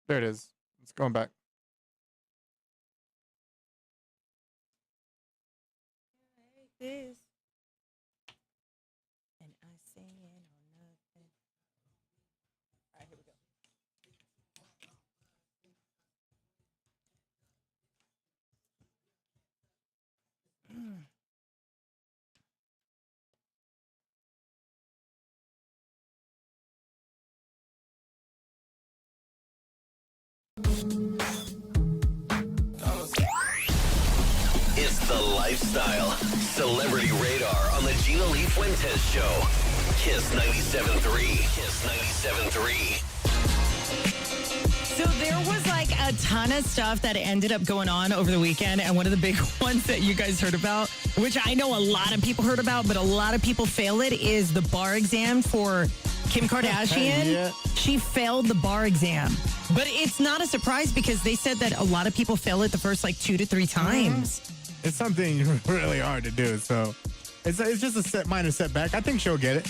There it is. It's going back. This and I saying or nothing. All right, here we go. It's the lifestyle. Celebrity Radar on the Gina Lee Fuentes Show. Kiss 97.3. Kiss 97.3. So there was like a ton of stuff that ended up going on over the weekend. And one of the big ones that you guys heard about, which I know a lot of people heard about, but a lot of people fail it, is the bar exam for Kim Kardashian. Yeah. She failed the bar exam. But it's not a surprise because they said that a lot of people fail it the first like 2 to 3 times. It's something really hard to do, so it's just a minor setback. I think she'll get it.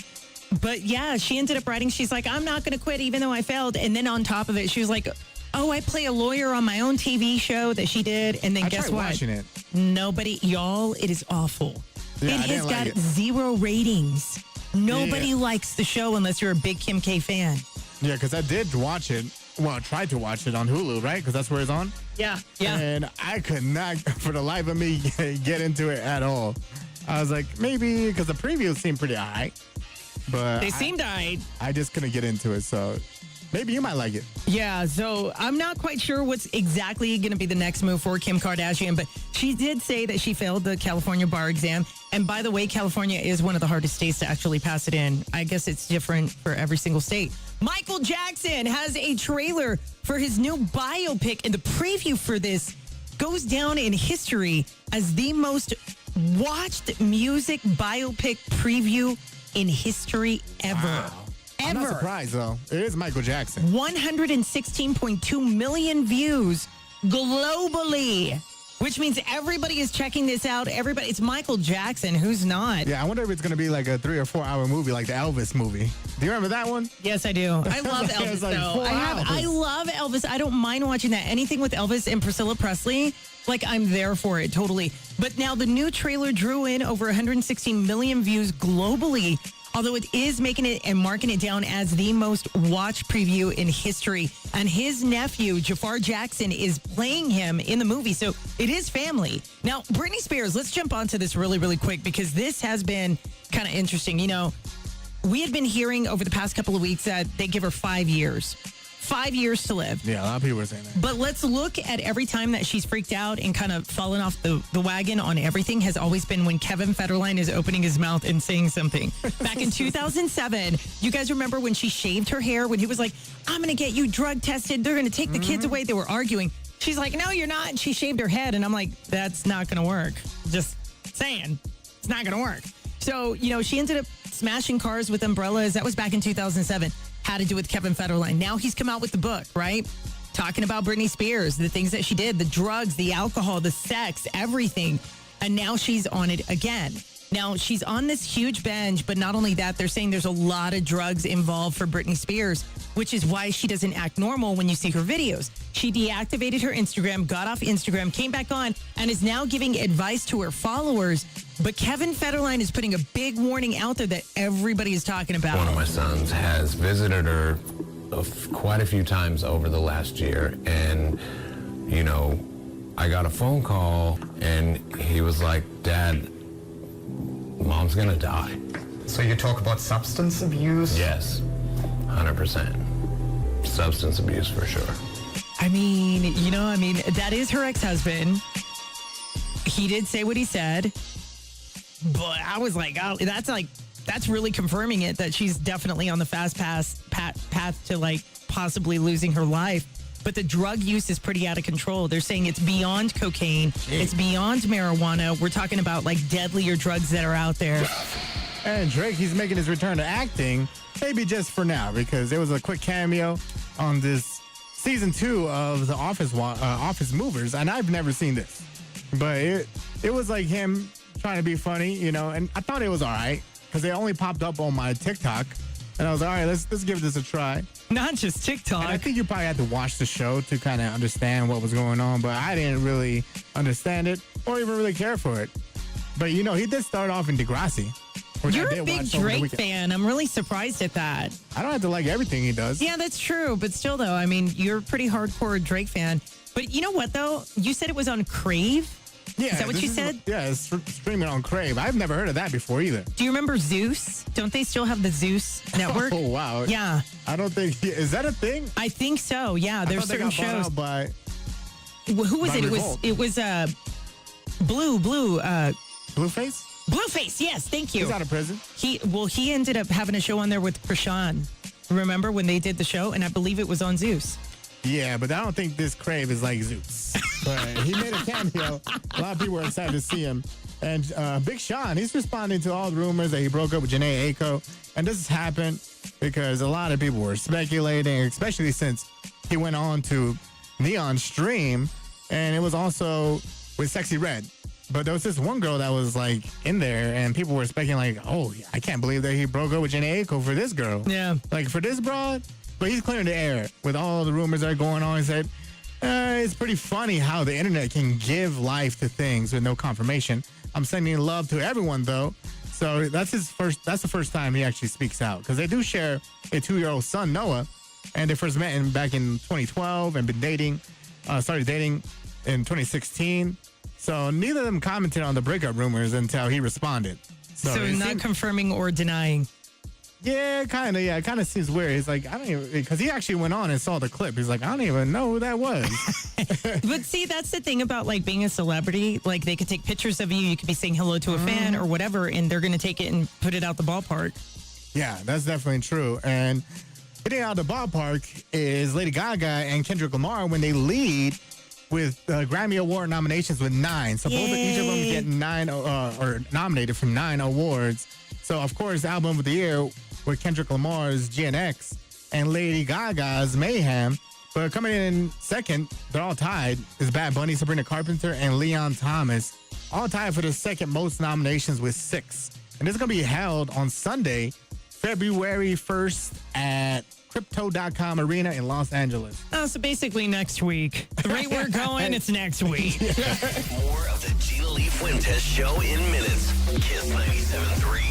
But yeah, she ended up writing, she's like, I'm not going to quit even though I failed. And then on top of it, she was like, oh, I play a lawyer on my own TV show that she did. And then I guess tried what? watching it. Nobody, y'all, it is awful. Yeah, it I has didn't got like it. 0 ratings. Nobody Yeah. likes the show unless you're a big Kim K fan. Yeah, because I did watch it. Well, I tried to watch it on Hulu, right? Because that's where it's on. Yeah. Yeah. And I could not, for the life of me, get into it at all. I was like, maybe, because the previews seemed pretty all right. But They seemed all right. I just couldn't get into it, so maybe you might like it. Yeah, so I'm not quite sure what's exactly going to be the next move for Kim Kardashian, but she did say that she failed the California bar exam. And by the way, California is one of the hardest states to actually pass it in. I guess it's different for every single state. Michael Jackson has a trailer for his new biopic, and the preview for this goes down in history as the most watched music biopic preview in history ever. Wow. I'm not surprised, though. It is Michael Jackson. 116.2 million views globally, which means everybody is checking this out. Everybody, it's Michael Jackson. Who's not? Yeah, I wonder if it's going to be like a 3 or 4 hour movie like the Elvis movie. Do you remember that one? Yes, I do. I love Elvis, It's like though. 4 I hours. love Elvis. I don't mind watching that. Anything with Elvis and Priscilla Presley, like I'm there for it, totally. But now the new trailer drew in over 116 million views globally, although it is making it and marking it down as the most watched preview in history. And his nephew, Jafar Jackson, is playing him in the movie. So it is family. Now, Britney Spears, let's jump onto this really, really quick because this has been kind of interesting. You know, we had been hearing over the past couple of weeks that they give her 5 years. 5 years to live. Yeah, a lot of people were saying that. But let's look at every time that she's freaked out and kind of fallen off the wagon on everything has always been when Kevin Federline is opening his mouth and saying something. Back in 2007, you guys remember when she shaved her hair, when he was like, I'm going to get you drug tested. They're going to take the kids away. They were arguing. She's like, no, you're not. And she shaved her head. And I'm like, that's not going to work. Just saying, it's not going to work. So, you know, she ended up smashing cars with umbrellas. That was back in 2007. Had to do with Kevin Federline. Now he's come out with the book, right? Talking about Britney Spears, the things that she did, the drugs, the alcohol, the sex, everything. And now she's on it again. Now she's on this huge binge, but not only that, they're saying there's a lot of drugs involved for Britney Spears, which is why she doesn't act normal when you see her videos. She deactivated her Instagram, got off Instagram, came back on, and is now giving advice to her followers. But Kevin Federline is putting a big warning out there that everybody is talking about. One of my sons has visited her quite a few times over the last year, and, you know, I got a phone call, and he was like, Dad, Mom's gonna die. So you talk about substance abuse? Yes, 100%. Substance abuse for sure. I mean, you know, that is her ex-husband. He did say what he said. But I was like, oh, that's really confirming it, that she's definitely on the fast path to like possibly losing her life. But the drug use is pretty out of control. They're saying it's beyond cocaine. It's beyond marijuana. We're talking about like deadlier drugs that are out there. And Drake, he's making his return to acting, maybe just for now, because there was a quick cameo on this season 2 of The Office Movers, and I've never seen this. But it was like him trying to be funny, you know, and I thought it was all right because they only popped up on my TikTok. And I was like, all right, let's give this a try. Not just TikTok. And I think you probably had to watch the show to kind of understand what was going on, but I didn't really understand it or even really care for it. But, he did start off in Degrassi. which I You're did a big watch over the Drake weekend. fan. I'm really surprised at that. I don't have to like everything he does. Yeah, that's true. But still, though, I mean, you're a pretty hardcore Drake fan. But you know what, though? You said it was on Crave? Yeah, Is that what this you said? Yeah, it's streaming on Crave. I've never heard of that before either. Do you remember Zeus? Don't they still have the Zeus network? Oh, wow. Yeah. I don't think... Is that a thing? I think so. Yeah, there's I thought certain they got bought shows. out by... Who was by it? Revolt. It was Blueface? Blueface. Yes, thank you. He's out of prison. He ended up having a show on there with Krishan. Remember when they did the show? And I believe it was on Zeus. Yeah, but I don't think this Crave is like Zeus. But he made a cameo. A lot of people were excited to see him. And Big Sean, he's responding to all the rumors that he broke up with Janae Aiko. And this has happened because a lot of people were speculating, especially since he went on to Neon Stream. And it was also with Sexy Red. But there was this one girl that was like in there, and people were speculating like, oh, I can't believe that he broke up with Janae Aiko for this girl. Yeah. Like for this broad. But he's clearing the air with all the rumors that are going on. He said, it's pretty funny how the internet can give life to things with no confirmation. I'm sending love to everyone, though. So that's the first time he actually speaks out. Because they do share a 2-year-old son, Noah. And they first met back in 2012 and started dating in 2016. So neither of them commented on the breakup rumors until he responded. So it not seemed- confirming or denying. Yeah, kind of. Yeah, it kind of seems weird. He's like, I don't even, because he actually went on and saw the clip. He's like, I don't even know who that was. But see, that's the thing about like being a celebrity. Like they could take pictures of you. You could be saying hello to a fan or whatever, and they're going to take it and put it out the ballpark. Yeah, that's definitely true. And hitting out the ballpark is Lady Gaga and Kendrick Lamar when they lead with Grammy Award nominations with 9. So both of each of them get 9 or nominated for 9 awards. So, of course, Album of the Year with Kendrick Lamar's GNX and Lady Gaga's Mayhem. But coming in second, they're all tied, is Bad Bunny, Sabrina Carpenter, and Leon Thomas. All tied for the second most nominations with 6. And this is going to be held on Sunday, February 1st at Crypto.com Arena in Los Angeles. Oh, so basically next week. The rate we're going, it's next week. More of the GLF Fuentes Show in minutes. Kiss 97.3.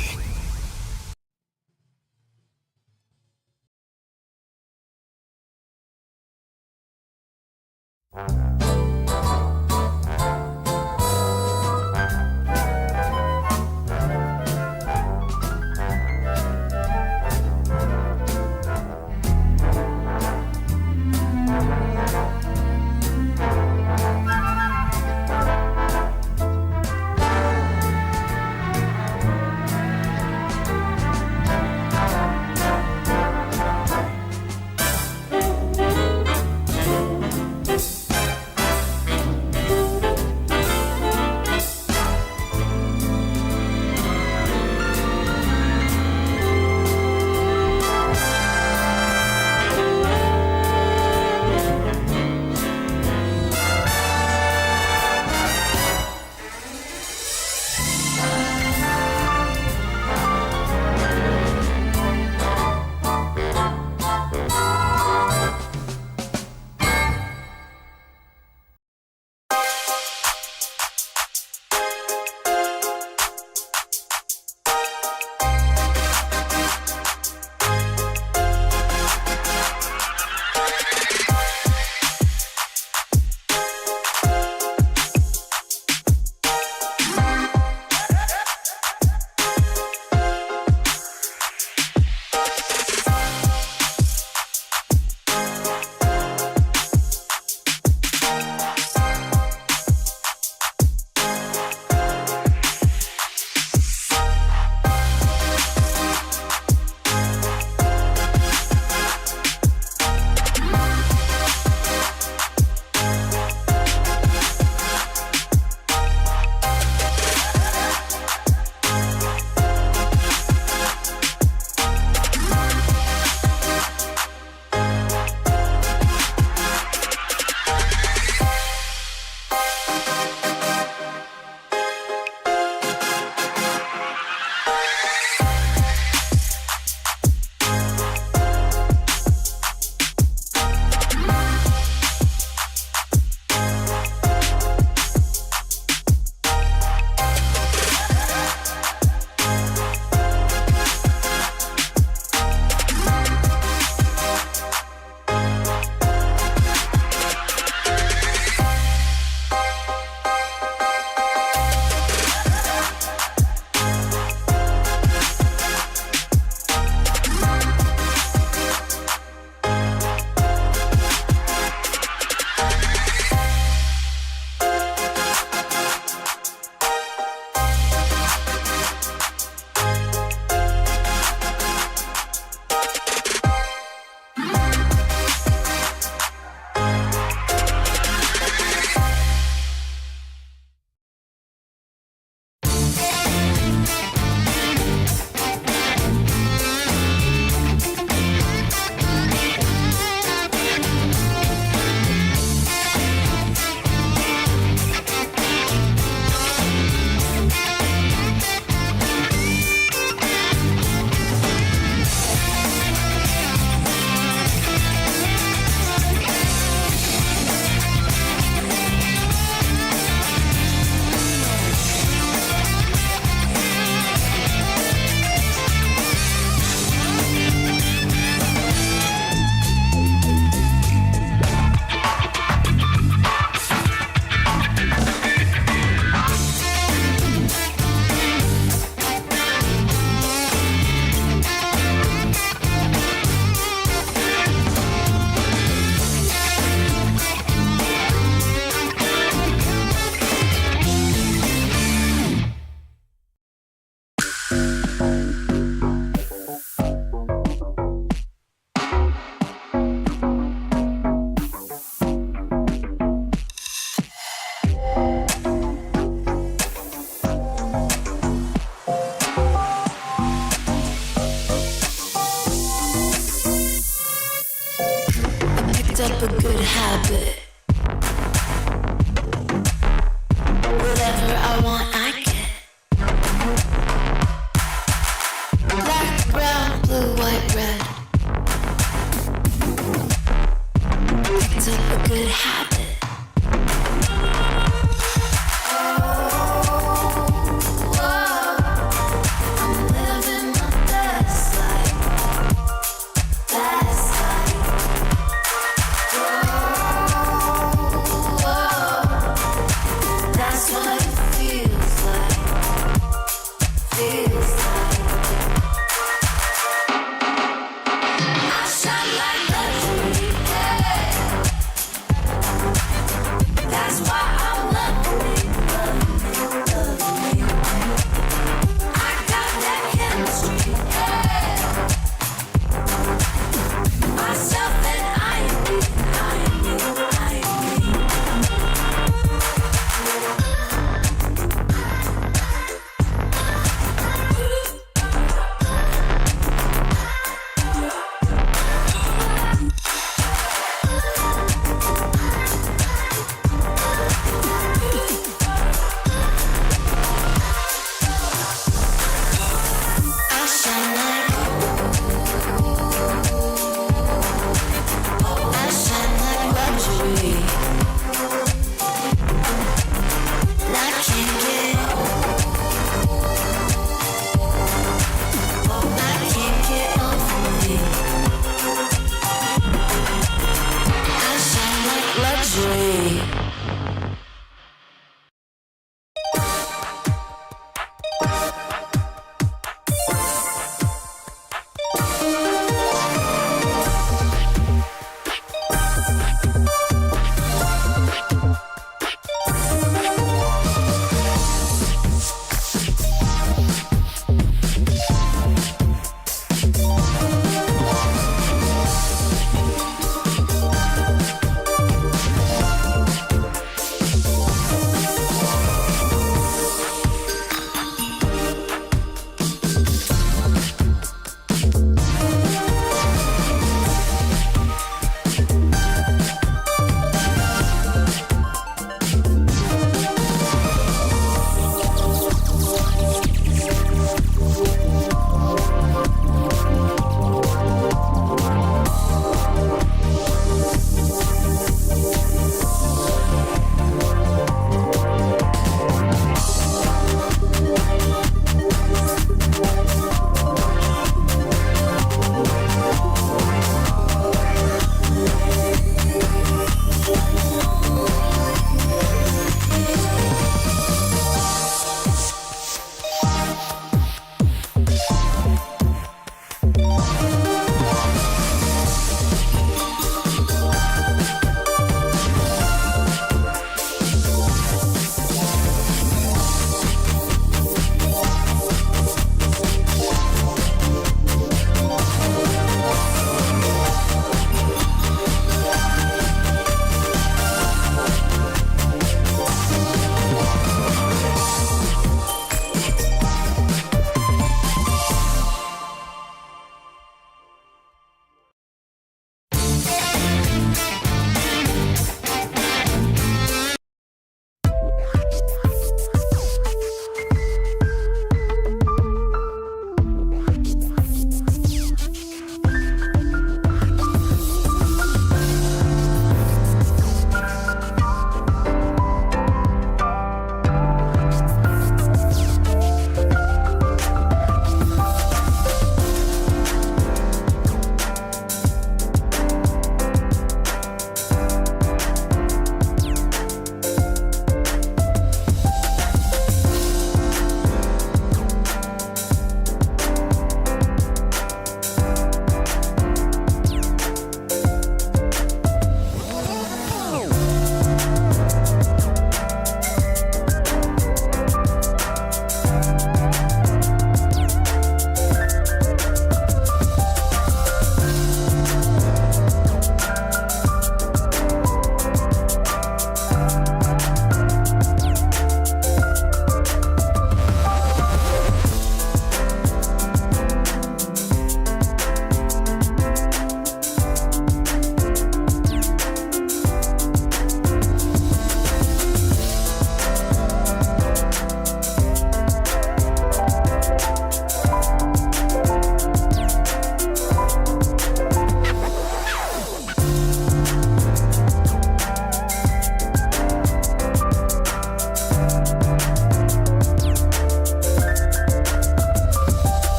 up a good habit. Whatever I want, I get. Black, brown, blue, white, red. Picked up a good habit.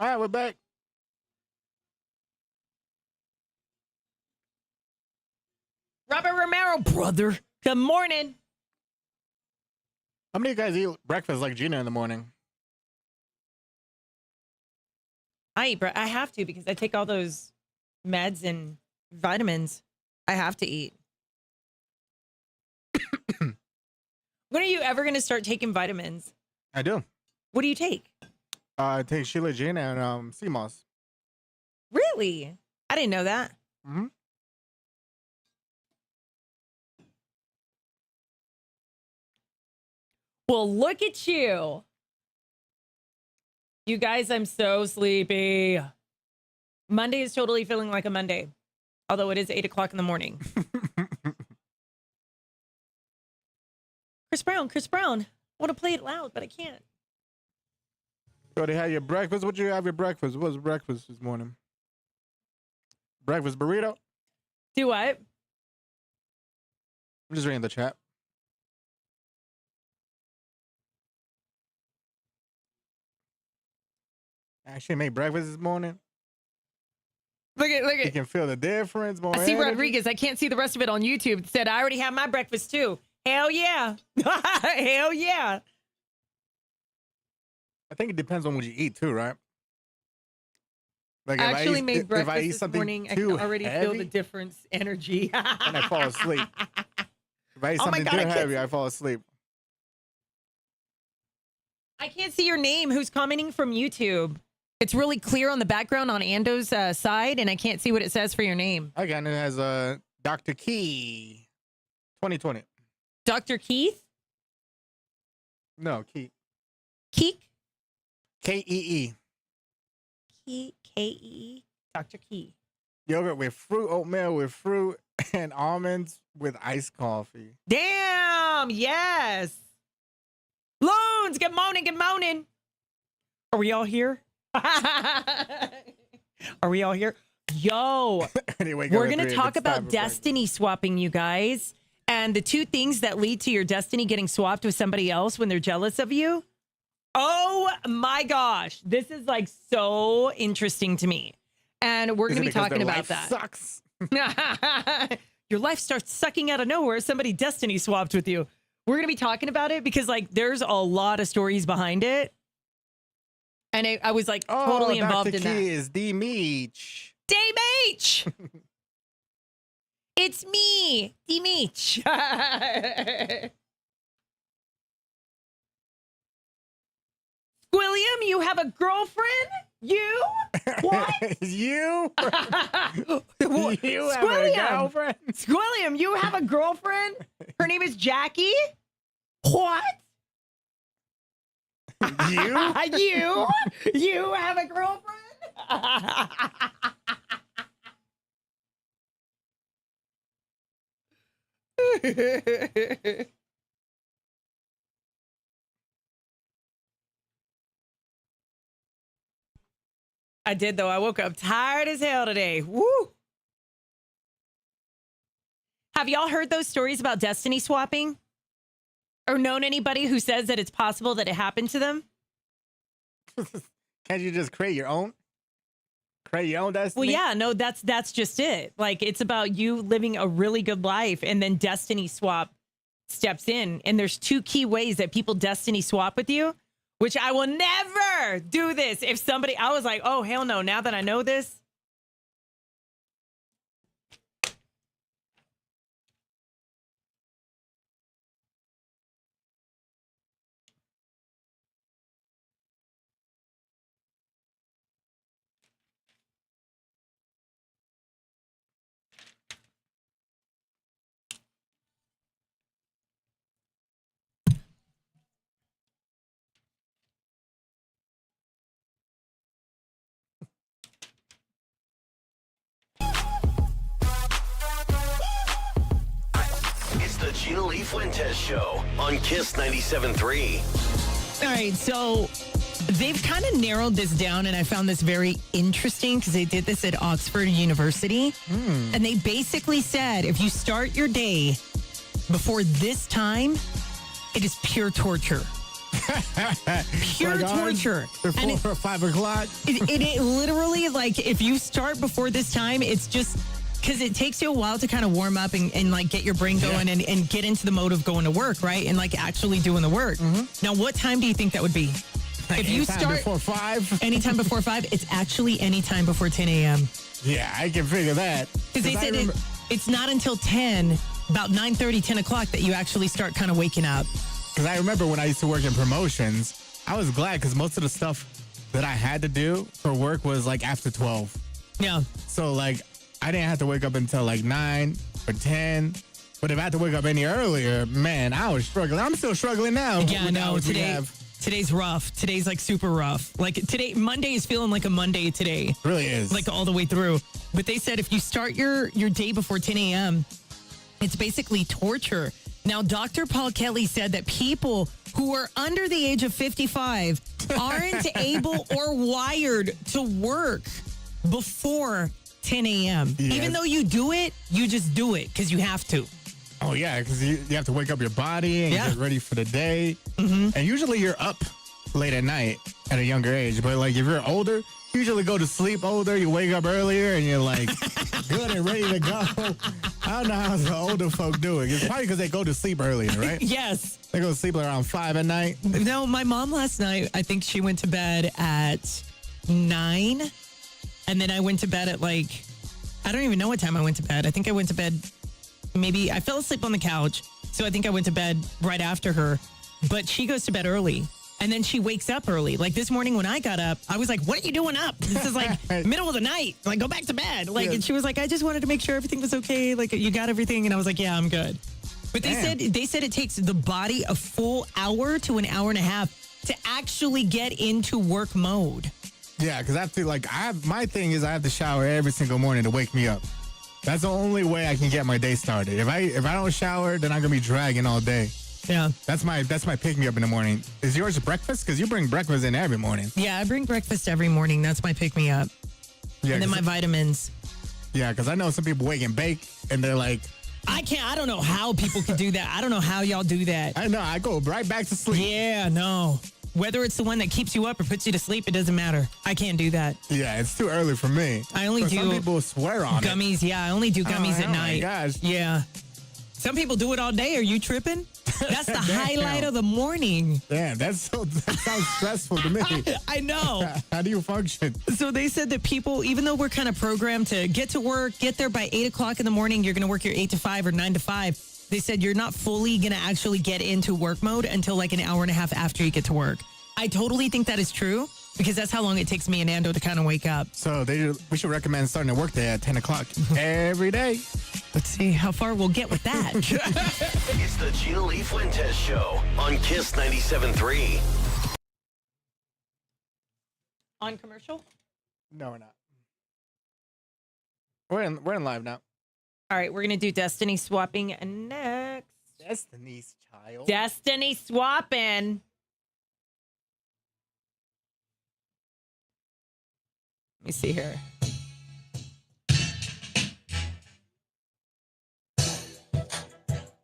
All right, we're back. Robert Romero, brother. Good morning. How many of you guys eat breakfast like Gina in the morning? I have to because I take all those meds and vitamins. I have to eat. When are you ever going to start taking vitamins? I do. What do you take? I take Sheila Jane and sea moss. Really? I didn't know that. Mm-hmm. Well, look at you. You guys, I'm so sleepy. Monday is totally feeling like a Monday, although it is 8 o'clock in the morning. Chris Brown. I want to play it loud, but I can't. You already had your breakfast? What'd you have your breakfast? What was breakfast this morning? Breakfast burrito? Do what? I'm just reading the chat. I actually made breakfast this morning. Look You at. can feel the difference. More I see energy. Rodriguez. I can't see the rest of it on YouTube. It said, I already have my breakfast too. Hell yeah. Hell yeah. I think it depends on what you eat too, right? Like I actually made if breakfast I eat this something morning. I too can already feel heavy, the difference energy. and I fall asleep. If I eat Oh my something God, too I can't heavy, see- I fall asleep. I can't see your name. Who's commenting from YouTube? It's really clear on the background on Ando's side, and I can't see what it says for your name. Again, it has Dr. Key 2020. Dr. Keith? No, Key. Keek? Kee. Key, K-E. Dr. Key. Yogurt with fruit, oatmeal with fruit, and almonds with iced coffee. Damn, yes. Loons, good morning, good morning. Are we all here? Are we all here? Yo, Anyway, we're going to talk about destiny swapping, you guys. And the two things that lead to your destiny getting swapped with somebody else when they're jealous of you. Oh my gosh. This is like so interesting to me. And we're going to be talking about that. Sucks. Your life starts sucking out of nowhere. Somebody destiny swapped with you. We're going to be talking about it because like there's a lot of stories behind it. And I was like totally involved Dr. in Key that. is D. Meech. Dave H. It's me, D. Meech. William, you have a girlfriend? You? What? You? You have a Squilliam. girlfriend? William, you have a girlfriend? Her name is Jackie? What? You? You have a girlfriend? I did, though. I woke up tired as hell today. Woo! Have y'all heard those stories about destiny swapping? Or known anybody who says that it's possible that it happened to them? Can't you just create your own? Create your own destiny? Well, yeah, no, that's just it. Like, it's about you living a really good life, and then destiny swap steps in. And there's two key ways that people destiny swap with you, which I will never do this. If somebody, I was like, oh, hell no, now that I know this. GLF Fuentes Show on Kiss 97.3. All right, so they've kind of narrowed this down, and I found this very interesting because they did this at Oxford University. And they basically said if you start your day before this time, it is pure torture. Pure Like ours, torture. Before And it, 5 o'clock. it literally, like, if you start before this time, it's just because it takes you a while to kind of warm up and like get your brain going and get into the mode of going to work, right? And like actually doing the work. Now, what time do you think that would be? If you Anytime start before 5. anytime before 5, it's actually anytime before 10 a.m. Yeah, I can figure that. Because they I said remember- it's not until 10, about 9:30, 10 o'clock that you actually start kind of waking up. Because I remember when I used to work in promotions, I was glad because most of the stuff that I had to do for work was like after 12. Yeah. So like I didn't have to wake up until like 9 or 10. But if I had to wake up any earlier, man, I was struggling. I'm still struggling now. Yeah, with the no, hours we today, have. today's rough. Today's like super rough. Like today, Monday is feeling like a Monday today. It really is. Like all the way through. But they said if you start your day before 10 a.m., it's basically torture. Now, Dr. Paul Kelly said that people who are under the age of 55 aren't able or wired to work before 10 a.m. Yes. Even though you do it, you just do it because you have to. Oh, yeah, because you have to wake up your body and get ready for the day. And usually you're up late at night at a younger age. But, like, if you're older, you usually go to sleep older. You wake up earlier and you're, like, good and ready to go. I don't know how the older folk do it. It's probably because they go to sleep earlier, right? Yes. They go to sleep around 5 at night. No, my mom last night, I think she went to bed at 9. And then I went to bed at like, I don't even know what time I went to bed. I think I went to bed, maybe I fell asleep on the couch. So I think I went to bed right after her. But she goes to bed early. And then she wakes up early. Like this morning when I got up, I was like, what are you doing up? This is like middle of the night. Like, go back to bed. Like, and she was like, I just wanted to make sure everything was okay. Like, you got everything. And I was like, yeah, I'm good. But they said it takes the body a full hour to an hour and a half to actually get into work mode. Yeah, because I have to, like, my thing is I have to shower every single morning to wake me up. That's the only way I can get my day started. If I don't shower, then I'm going to be dragging all day. Yeah. That's my pick me up in the morning. Is yours breakfast? Because you bring breakfast in every morning. Yeah, I bring breakfast every morning. That's my pick me up. Yeah, And then my vitamins. Yeah, because I know some people wake and bake and they're like, I don't know how people can do that. I don't know how y'all do that. I know, I go right back to sleep. Yeah, no. Whether it's the one that keeps you up or puts you to sleep, it doesn't matter. I can't do that. Yeah, it's too early for me. I only But do some people swear on it. gummies. Yeah, I only do gummies at Oh night. my gosh. Yeah. Some people do it all day. Are you tripping? That's the highlight of the morning. Damn, that sounds stressful to me. I know. How do you function? So they said that people, even though we're kind of programmed to get to work, get there by 8 o'clock in the morning, you're going to work your 8 to 5 or 9 to 5. They said you're not fully going to actually get into work mode until like an hour and a half after you get to work. I totally think that is true because that's how long it takes me and Ando to kind of wake up. So we should recommend starting a work day at 10 o'clock every day. Let's see how far we'll get with that. It's the GLF Fuentes Show on Kiss 97.3. On commercial? No, we're not. We're in live now. All right, we're going to do Destiny swapping next. Destiny's Child. Destiny swapping. Let me see here.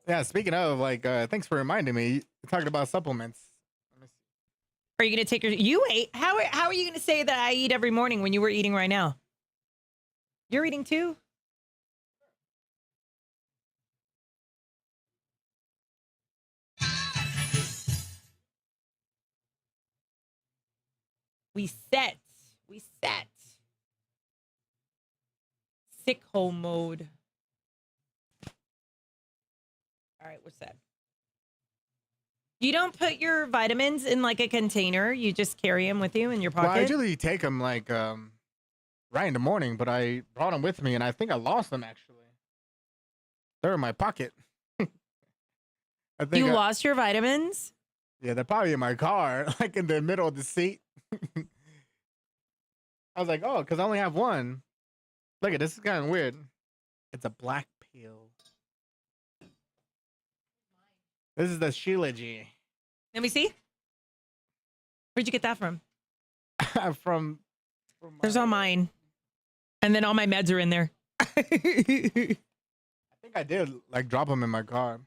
Yeah, speaking of, like, thanks for reminding me. You're talking about supplements. Let me see. Are you going to take you ate? How are you going to say that I eat every morning when you were eating right now? You're eating too? We set. Sick hole mode. All right, we're set. You don't put your vitamins in like a container. You just carry them with you in your pocket. Well, I usually take them like right in the morning, but I brought them with me, and I think I lost them actually. They're in my pocket. I think You lost your vitamins? Yeah, they're probably in my car, like in the middle of the seat. I was like, oh, because I only have one. Look at this, is kind of weird. It's a black pill. This is the Sheila G. Let me see. Where'd you get that from? from There's all mine. And then all my meds are in there. I think I did like drop them in my car.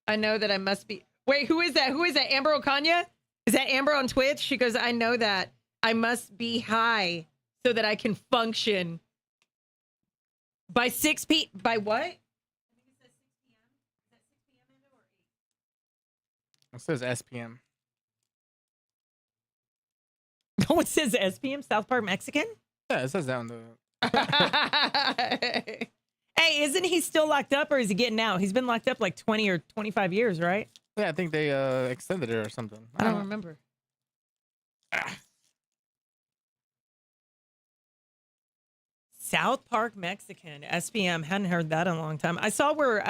I know that I must be. Wait, who is that? Who is that? Amber Ocaña? Is that Amber on Twitch? She goes, I know that I must be high so that I can function. By 6 p. By what? It says SPM. Oh, it says SPM, South Park Mexican? Yeah, it says that on the. Hey, isn't he still locked up or is he getting out? He's been locked up like 20 or 25 years, right? Yeah, I think they extended it or something. I don't remember. South Park Mexican, SPM. Hadn't heard that in a long time. I saw where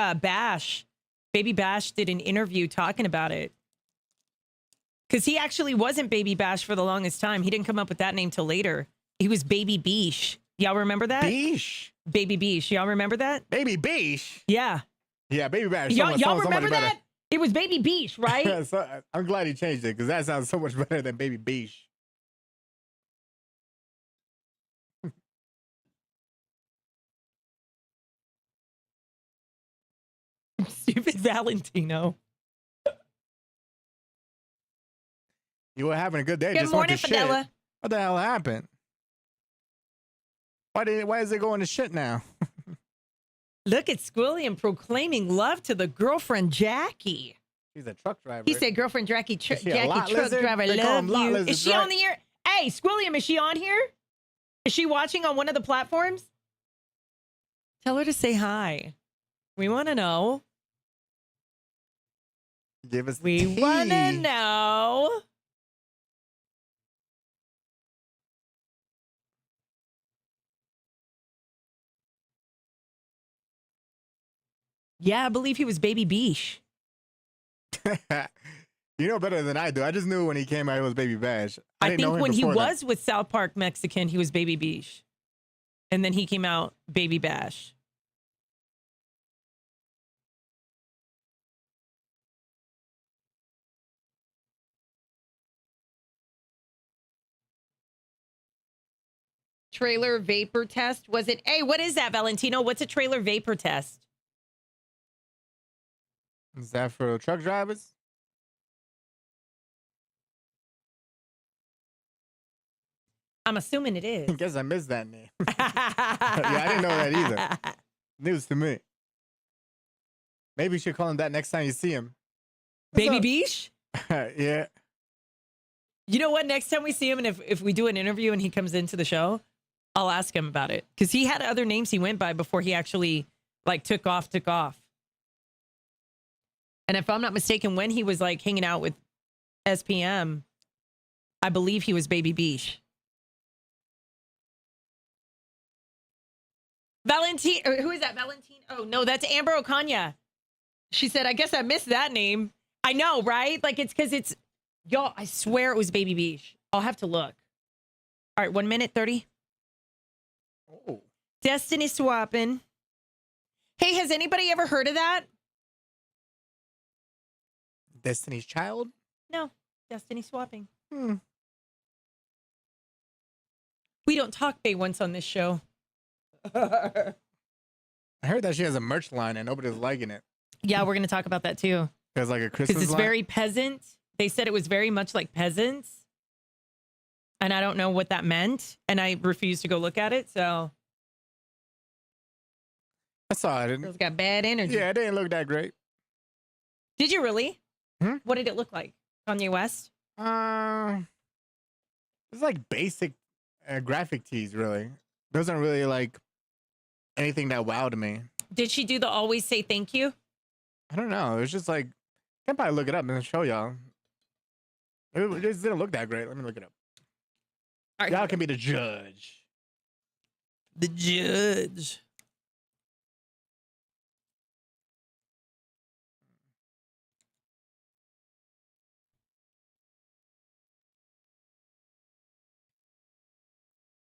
Baby Bash did an interview talking about it. Because he actually wasn't Baby Bash for the longest time. He didn't come up with that name till later. He was Baby Beesh. Y'all remember that? Beesh. Baby Beesh. Y'all remember that? Baby Beesh. Yeah. Yeah, Baby Bash. Y'all remember that? It was Baby Beesh, right? So, I'm glad he changed it because that sounds so much better than Baby Beesh. Stupid Valentino. You were having a good day. Good just morning, went to shit. Fidela. What the hell happened? Why is it going to shit now? Look at Squilliam proclaiming love to the girlfriend Jackie. He's a truck driver. He said, "Girlfriend Jackie, Is she a Jackie lot truck lizard? driver, They call love them lot you." lizards, Is she right? on the air? Hey, Squilliam, is she on here? Is she watching on one of the platforms? Tell her to say hi. We want to know. Give us the We tea. want to know. Yeah, I believe he was Baby Beesh. You know better than I do. I just knew when he came out, it was Baby Bash. I didn't know think him when he before that. was with South Park Mexican, he was Baby Beesh. And then he came out Baby Bash. Trailer vapor test? Was it? Hey, what is that, Valentino? What's a trailer vapor test? Is that for truck drivers? I'm assuming it I is. guess I missed that name. Yeah, I didn't know that either. News to me. Maybe you should call him that next time you see him. Baby Beesh? Yeah. You know what? Next time we see him, and if we do an interview and he comes into the show, I'll ask him about it. Because he had other names he went by before he actually like took off. And if I'm not mistaken, when he was like hanging out with SPM, I believe he was Baby Beesh. Valentine, who is that? Valentine? Oh, no, that's Amber Ocaña. She said, I guess I missed that name. I know, right? Like, it's because it's, y'all, I swear it was Baby Beesh. I'll have to look. All right, 1 minute, 30. Oh. Destiny swapping. Hey, has anybody ever heard of that? Destiny's Child? No, Destiny swapping. Hmm. We don't talk Bay once on this show. I heard that she has a merch line and nobody's liking it. Yeah, we're going to talk about that too. There's like a Christmas Because it's line. very peasant. They said it was very much like peasants. And I don't know what that meant. And I refused to go look at it. So I saw it. girls got bad energy. Yeah, it didn't look that great. Did you really? Hmm? What did it look like? Kanye West? It's like basic graphic tees, really. Doesn't really like anything that wowed me. Did she do the always say thank you? I don't know. It's just like, I can probably look it up and show y'all. It just didn't look that great. Let me look it up. All right. Y'all can be the judge. The judge.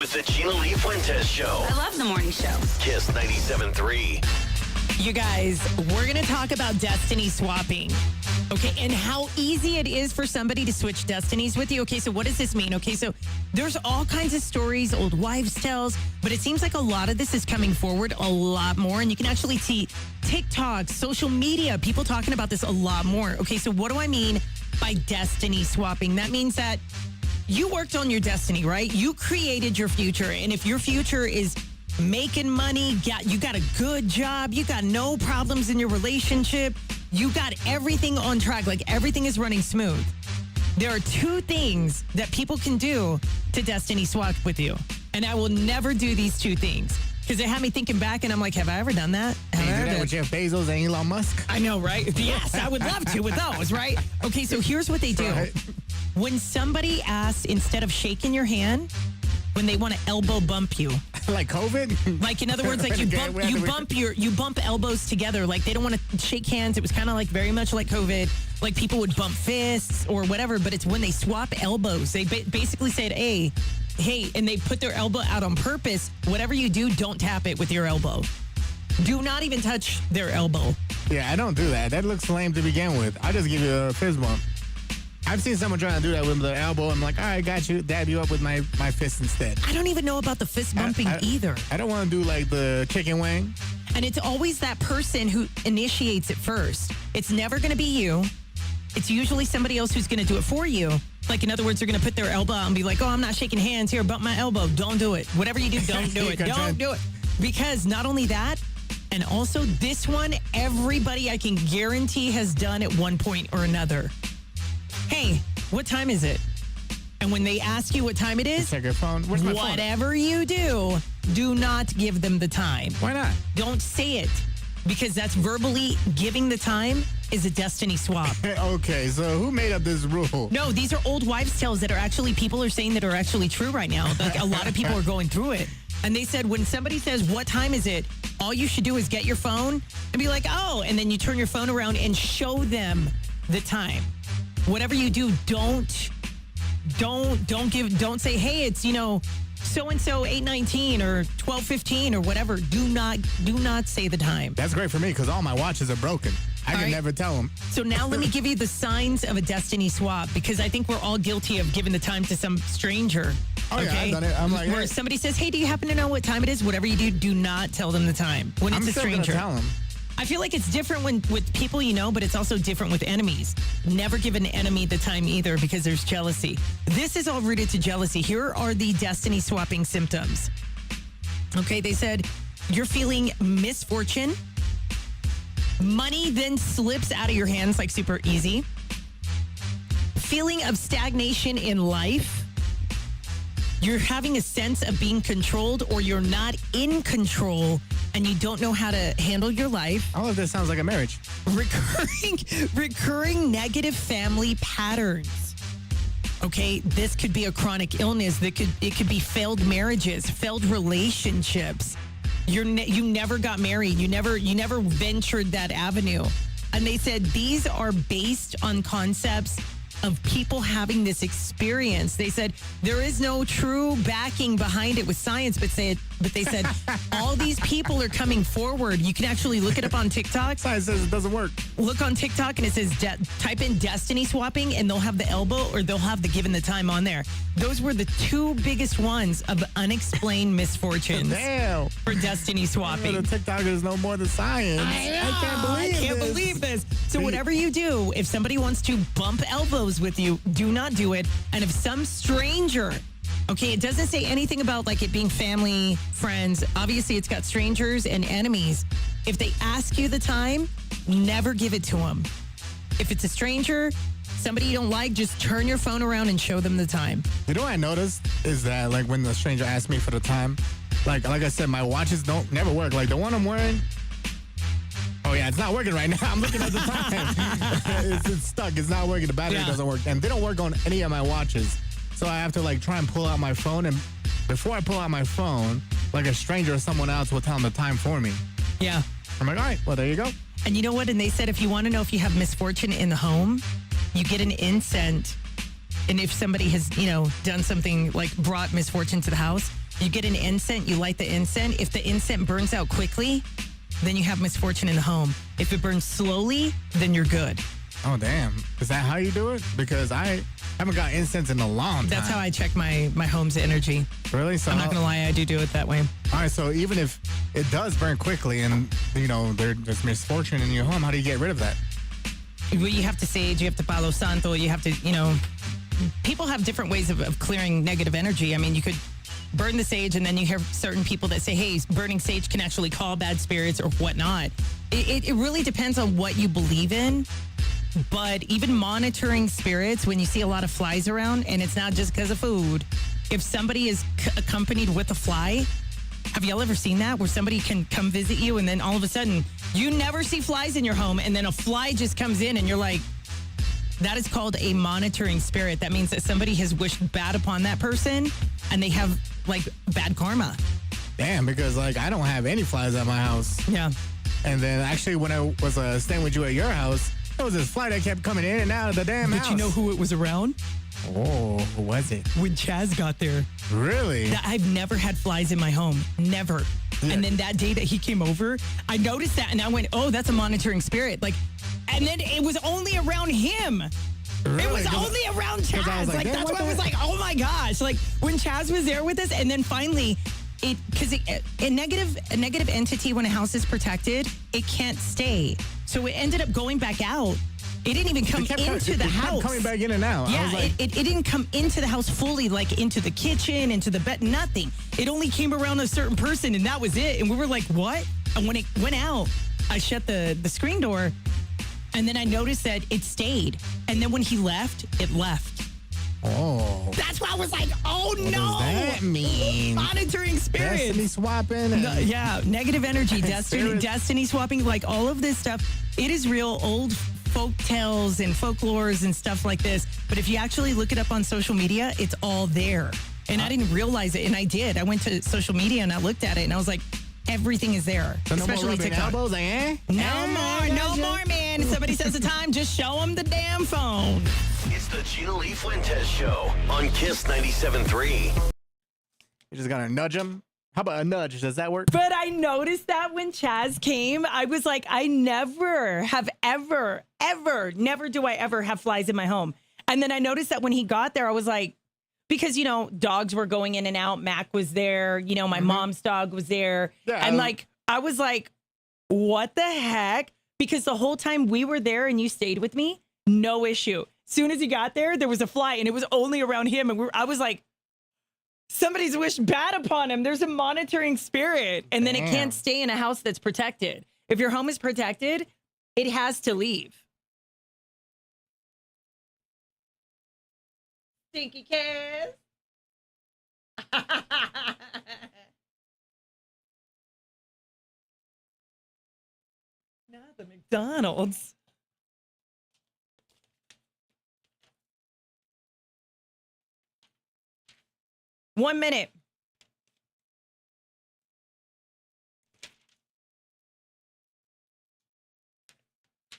It's the Gina Lee Fuentes Show. I love the morning show. Kiss 97.3. You guys, we're going to talk about destiny swapping. Okay, and how easy it is for somebody to switch destinies with you. Okay, so what does this mean? Okay, so there's all kinds of stories, old wives' tales, but it seems like a lot of this is coming forward a lot more. And you can actually see TikTok, social media, people talking about this a lot more. Okay, so what do I mean by destiny swapping? That means that you worked on your destiny, right? You created your future. And if your future is making money, you got a good job, you got no problems in your relationship, you got everything on track, like everything is running smooth. There are two things that people can do to destiny swap with you. And I will never do these two things because they had me thinking back and I'm like, have I ever done that? Have You I do ever that with Jeff Bezos and Elon Musk? I know, right? Yes, I would love to with those, right? Okay, so here's what they do. Right. When somebody asks, instead of shaking your hand, when they want to elbow bump you. Like COVID? Like, in other words, like you bump elbows together. Like, they don't want to shake hands. It was kind of like very much like COVID. Like, people would bump fists or whatever, but it's when they swap elbows. They basically said, hey, and they put their elbow out on purpose. Whatever you do, don't tap it with your elbow. Do not even touch their elbow. Yeah, I don't do that. That looks lame to begin with. I just give you a fist bump. I've seen someone trying to do that with their elbow. I'm like, all right, got you. Dab you up with my fist instead. I don't even know about the fist bumping either. I don't want to do like the chicken wing. And it's always that person who initiates it first. It's never going to be you. It's usually somebody else who's going to do it for you. Like, in other words, they're going to put their elbow out and be like, oh, I'm not shaking hands here. Bump my elbow. Don't do it. Whatever you do, don't do it. Don't do it. Because not only that, and also this one, everybody I can guarantee has done at one point or another. Hey, what time is it? And when they ask you what time it is, Check your phone. Where's my phone? whatever you do not give them the time. Why not? Don't say it, because that's verbally giving the time is a destiny swap. Okay, so who made up this rule? No, these are old wives' tales that are actually, people are saying that are actually true right now. Like, a lot of people are going through it. And they said when somebody says, what time is it? All you should do is get your phone and be like, oh, and then you turn your phone around and show them the time. Whatever you do, don't say, hey, it's, so-and-so 8:19 or 12:15 or whatever. Do not say the time. That's great for me because all my watches are broken. I can never tell them. So now let me give you the signs of a destiny swap, because I think we're all guilty of giving the time to some stranger. Oh, yeah, I've done it. I'm like, where hey. somebody says, hey, do you happen to know what time it is? Whatever you do not tell them the time when it's I'm a still stranger. gonna tell them. I feel like it's different with people you know, but it's also different with enemies. Never give an enemy the time either, because there's jealousy. This is all rooted to jealousy. Here are the destiny swapping symptoms. Okay, they said you're feeling misfortune. Money then slips out of your hands like super easy. Feeling of stagnation in life. You're having a sense of being controlled, or you're not in control and you don't know how to handle your life. All of this sounds like a marriage. Recurring negative family patterns. Okay, this could be a chronic illness. It could be failed marriages, failed relationships. You never got married. You never ventured that avenue. And they said these are based on concepts of people having this experience. They said there is no true backing behind it with science, but they said all these people are coming forward. You can actually look it up on TikTok. Science says it doesn't work. Look on TikTok and it says type in destiny swapping and they'll have the elbow or they'll have the given the time on there. Those were the two biggest ones of unexplained misfortunes. Damn. For destiny swapping. The TikTokers know more than science. I can't believe this. So whatever you do, if somebody wants to bump elbows with you, do not do it. And if some stranger, okay, it doesn't say anything about like it being family, friends. Obviously, it's got strangers and enemies. If they ask you the time, never give it to them. If it's a stranger, somebody you don't like, just turn your phone around and show them the time. You know what I noticed is that like when the stranger asks me for the time, like I said, my watches never work. Like the one I'm wearing, oh yeah, it's not working right now. I'm looking at the time. it's stuck. It's not working. The battery doesn't work. And they don't work on any of my watches. So I have to like try and pull out my phone. And before I pull out my phone, like a stranger or someone else will tell them the time for me. Yeah. I'm like, all right, well, there you go. And you know what? And they said if you want to know if you have misfortune in the home, you get an incense. And if somebody has, done something like brought misfortune to the house, you get an incense, you light the incense. If the incense burns out quickly, then you have misfortune in the home. If it burns slowly, then you're good. Oh, damn. Is that how you do it? Because I haven't got incense in a long time. That's how I check my home's energy. Really? So I'm not going to lie, I do it that way. All right, so even if it does burn quickly and, there's misfortune in your home, how do you get rid of that? Well, you have to sage, you have to palo santo, you have to, people have different ways of clearing negative energy. I mean, you could burn the sage, and then you hear certain people that say, hey, burning sage can actually call bad spirits or whatnot. It really depends on what you believe in. But even monitoring spirits, when you see a lot of flies around, and it's not just because of food, if somebody is accompanied with a fly, have y'all ever seen that? Where somebody can come visit you, and then all of a sudden, you never see flies in your home, and then a fly just comes in, and you're like, that is called a monitoring spirit. That means that somebody has wished bad upon that person, and they have, bad karma. Damn, because, I don't have any flies at my house. Yeah. And then, actually, when I was staying with you at your house, there was this fly that kept coming in and out of the damn house. But you know who it was around? Oh, who was it? When Chaz got there. Really? I've never had flies in my home. Never. Yeah. And then that day that he came over, I noticed that, and I went, oh, that's a monitoring spirit. And then it was only around him. Really? It was only around Chaz. That's why I was like, oh my gosh. When Chaz was there with us, and then finally, because a negative entity, when a house is protected, it can't stay. So it ended up going back out. It didn't even come into the house. It kept coming back in and out. Yeah, it didn't come into the house fully, into the kitchen, into the bed, nothing. It only came around a certain person, and that was it. And we were like, what? And when it went out, I shut the screen door, and then I noticed that it stayed. And then when he left, it left. Oh. That's why I was like, oh no. What does that mean? Monitoring spirits. Destiny swapping. Yeah, negative energy, destiny swapping, all of this stuff. It is real old folk tales and folklores and stuff like this. But if you actually look it up on social media, it's all there. And I didn't realize it, and I did. I went to social media and I looked at it, and I was like, everything is there. So especially no more TikTok. Elbows, No more, man. If somebody says the time, just show them the damn phone. It's the GLF Fuentes Show on Kiss 97.3. You just gotta nudge them. How about a nudge? Does that work? But I noticed that when Chaz came, I was like, I never have never do I ever have flies in my home. And then I noticed that when he got there, I was like, because, dogs were going in and out. Mac was there. My mom's dog was there. Yeah, and I was like, what the heck? Because the whole time we were there and you stayed with me, no issue. Soon as he got there, there was a fly, and it was only around him. And I was like, somebody's wished bad upon him. There's a monitoring spirit. And then it can't stay in a house that's protected. If your home is protected, it has to leave. Stinky kiss. Not the McDonald's. One minute.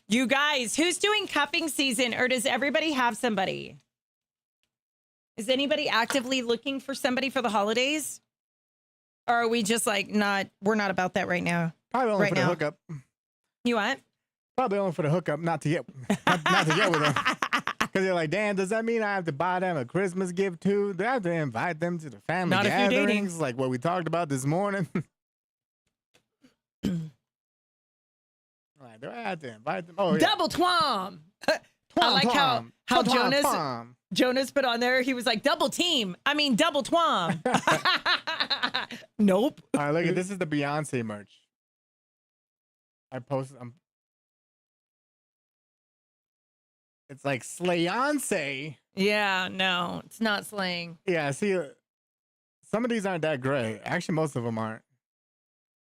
You guys, who's doing cuffing season, or does everybody have somebody? Is anybody actively looking for somebody for the holidays? Or are we just we're not about that right now? Probably only for the hookup. You what? Probably only for the hookup, not to get with them. Because you're like, damn, does that mean I have to buy them a Christmas gift too? Do I have to invite them to the family not gatherings like what we talked about this morning? Do I have to invite them? Oh, yeah. Double twom. I like how Jonas put on there. He was like, double team. I mean, double twom. Nope. All right, look at this. Is the Beyonce merch. I posted. It's like Slayonce. Yeah, no, it's not slaying. Yeah, see, some of these aren't that great. Actually, most of them aren't.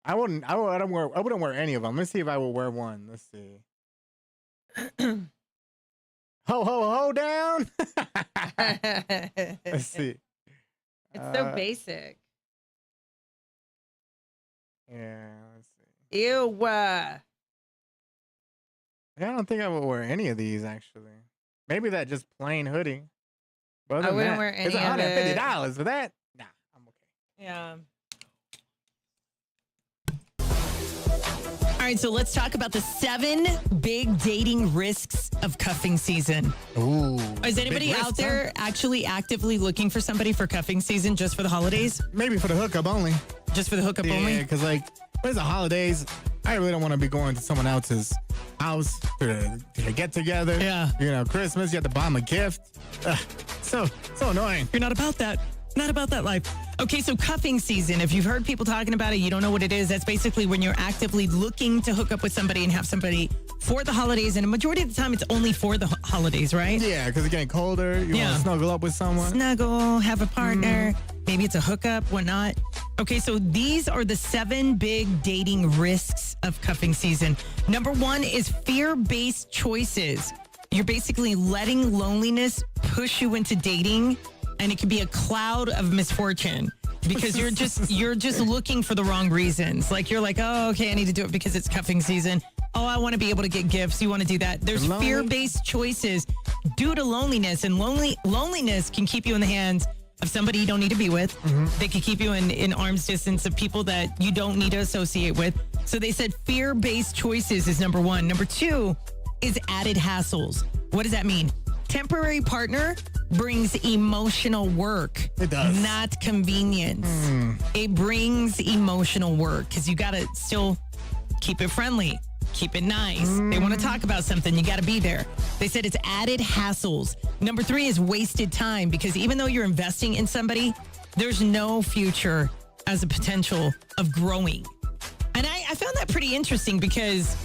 I wouldn't wear any of them. Let's see if I will wear one. Let's see. Ho ho ho down. Let's see. It's so basic. Yeah, let's see. Ew. Yeah, I don't think I would wear any of these actually. Maybe that just plain hoodie. But I wouldn't wear any of it. It's $150 for that. Nah, I'm okay. Yeah. All right, so let's talk about the 7 big dating risks of cuffing season. Ooh. Is anybody big risk, out there actually actively looking for somebody for cuffing season just for the holidays? Maybe for the hookup only. Just for the hookup Yeah, only? because like, when's the holidays? I really don't want to be going to someone else's house to get together. Yeah. You know, Christmas, you have to buy them a gift. So annoying. You're not about that. Not about that life. Okay, so cuffing season. If you've heard people talking about it, you don't know what it is. That's basically when you're actively looking to hook up with somebody and have somebody for the holidays. And a majority of the time, it's only for the holidays, right? Yeah, because it's getting colder. You want to snuggle up with someone. Snuggle, have a partner. Maybe it's a hookup, whatnot. Okay, so these are the 7 big dating risks of cuffing season. Number 1 is fear-based choices. You're basically letting loneliness push you into dating, and it can be a cloud of misfortune because you're just looking for the wrong reasons. Like you're like, oh, okay, I need to do it because it's cuffing season. Oh, I want to be able to get gifts. You want to do that. There's fear-based choices due to loneliness, and loneliness can keep you in the hands of somebody you don't need to be with. They could keep you in arm's distance of people that you don't need to associate with. So they said fear-based choices is number 1. Number 2 is added hassles. What does that mean? Temporary partner brings emotional work. It does. Not convenience. It brings emotional work because you got to still keep it friendly. Keep it nice. They want to talk about something. You got to be there. They said it's added hassles. Number 3 is wasted time because even though you're investing in somebody, there's no future as a potential of growing. And I found that pretty interesting because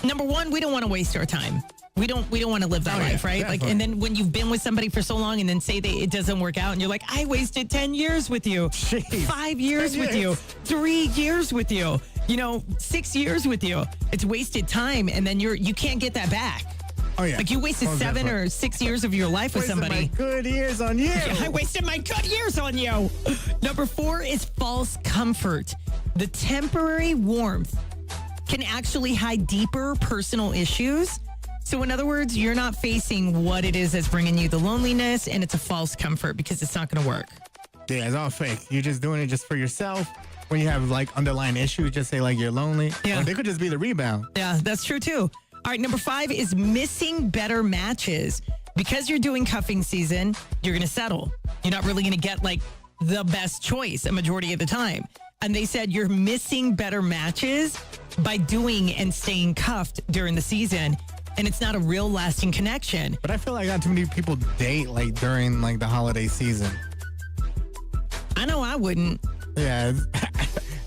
number 1, we don't want to waste our time. We don't want to live that life, right? Definitely. Like, and then when you've been with somebody for so long and then say it doesn't work out and you're like, I wasted 10 years with you, Jeez. 5 years 10 with you, 3 years with you, 6 years with you. It's wasted time, and then you can't get that back. Oh yeah. Like you wasted 7 or 6 years of your life with Wasted somebody. my good years on you. Yeah, I wasted my good years on you. Number 4 is false comfort. The temporary warmth can actually hide deeper personal issues. So in other words, you're not facing what it is that's bringing you the loneliness, and it's a false comfort because it's not going to work. Yeah, it's all fake. You're just doing it just for yourself. When you have like underlying issues, just say like you're lonely. Yeah. Or they could just be the rebound. Yeah, that's true too. All right, number 5 is missing better matches. Because you're doing cuffing season, you're going to settle. You're not really going to get like the best choice a majority of the time. And they said you're missing better matches by doing and staying cuffed during the season. And it's not a real lasting connection. But I feel like not too many people date like during like the holiday season. I know I wouldn't. Yeah.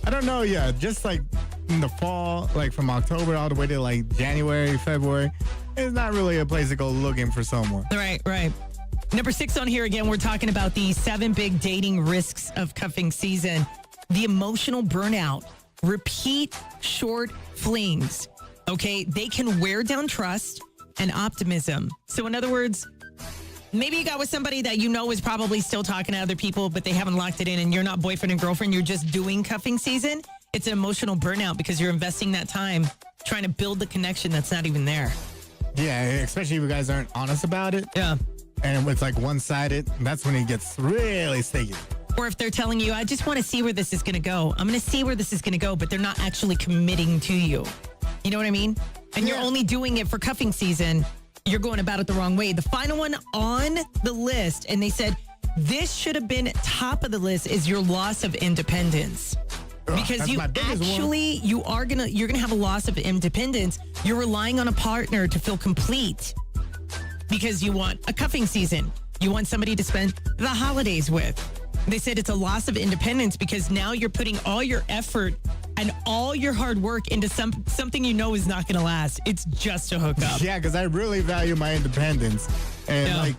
I don't know. Yeah. Just like in the fall, like from October all the way to like January, February, it's not really a place to go looking for someone. Right. Number 6 on here again, we're talking about the 7 big dating risks of cuffing season. The emotional burnout, repeat short flings. Okay, they can wear down trust and optimism. So in other words, maybe you got with somebody that you know is probably still talking to other people, but they haven't locked it in, and you're not boyfriend and girlfriend. You're just doing cuffing season. It's an emotional burnout because you're investing that time trying to build the connection that's not even there. Yeah, especially if you guys aren't honest about it. Yeah. And it's like one-sided, that's when it gets really sticky. Or if they're telling you, I just want to see where this is going to go. I'm going to see where this is going to go, but they're not actually committing to you. You know what I mean? And you're only doing it for cuffing season. You're going about it the wrong way. The final one on the list, and they said this should have been top of the list, is your loss of independence. Because that's you my biggest one. actually, you're gonna have a loss of independence. You're relying on a partner to feel complete because you want a cuffing season. You want somebody to spend the holidays with. They said it's a loss of independence because now you're putting all your effort and all your hard work into something you know is not going to last. It's just a hookup. Yeah, because I really value my independence. And like,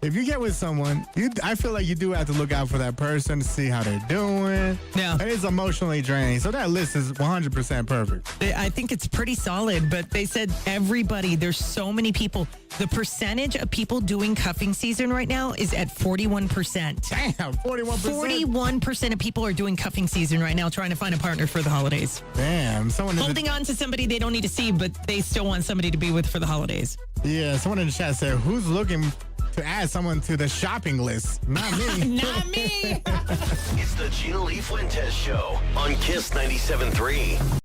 if you get with someone, I feel like you do have to look out for that person to see how they're doing. Yeah. And it's emotionally draining. So that list is 100% perfect. I think it's pretty solid, but they said there's so many people. The percentage of people doing cuffing season right now is at 41%. Damn, 41%. 41% of people are doing cuffing season right now, trying to find a partner for the holidays. Damn. Holding on to somebody they don't need to see, but they still want somebody to be with for the holidays. Yeah, someone in the chat said, who's looking to add someone to the shopping list? Not me. Not me. It's the GLF Fuentes Show on Kiss 97.3.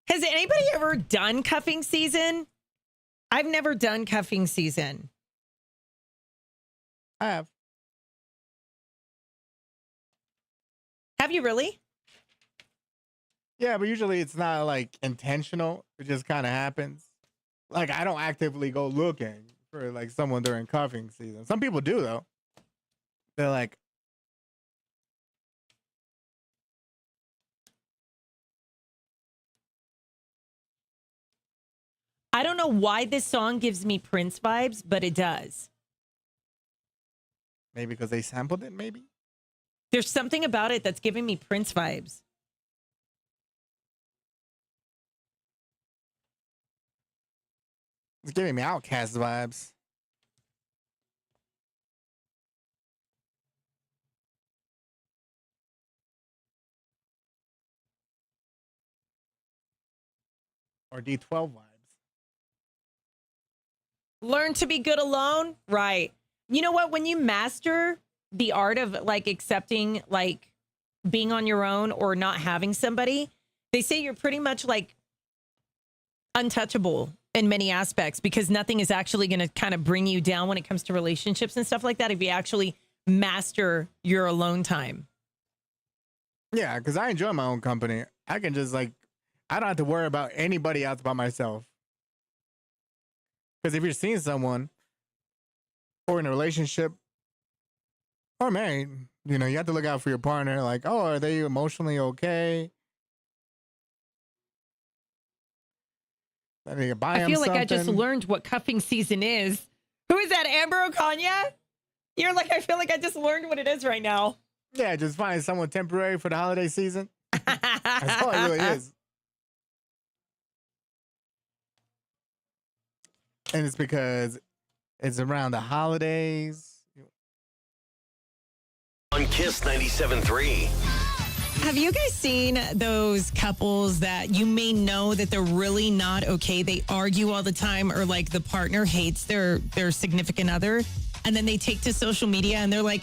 Has anybody ever done cuffing season? I've never done cuffing season. I have. Have you really? Yeah, but usually it's not like intentional. It just kind of happens. Like I don't actively go looking for like someone during cuffing season. Some people do though. They're like, I don't know why this song gives me Prince vibes, but it does. maybe because they sampled it, maybe. There's something about it that's giving me Prince vibes. It's giving me Outcast vibes. Or D12 vibes. Learn to be good alone. Right. You know what? When you master the art of like accepting like being on your own or not having somebody, they say you're pretty much like untouchable in many aspects because nothing is actually going to kind of bring you down when it comes to relationships and stuff like that if you actually master your alone time. Yeah, because I enjoy my own company. I can just like, I don't have to worry about anybody else but myself. Because if you're seeing someone or in a relationship or married, you know, you have to look out for your partner. Like, oh, are they emotionally okay? I need to buy I them feel like I just something. learned what cuffing season is. Who is that? Amber O'Kanya? You're like, I feel like I just learned what it is right now. Yeah, just find someone temporary for the holiday season. That's all it really is. And it's because it's around the holidays. On Kiss 97.3. Have you guys seen those couples that you may know that they're really not okay? They argue all the time or like the partner hates their significant other. And then they take to social media and they're like,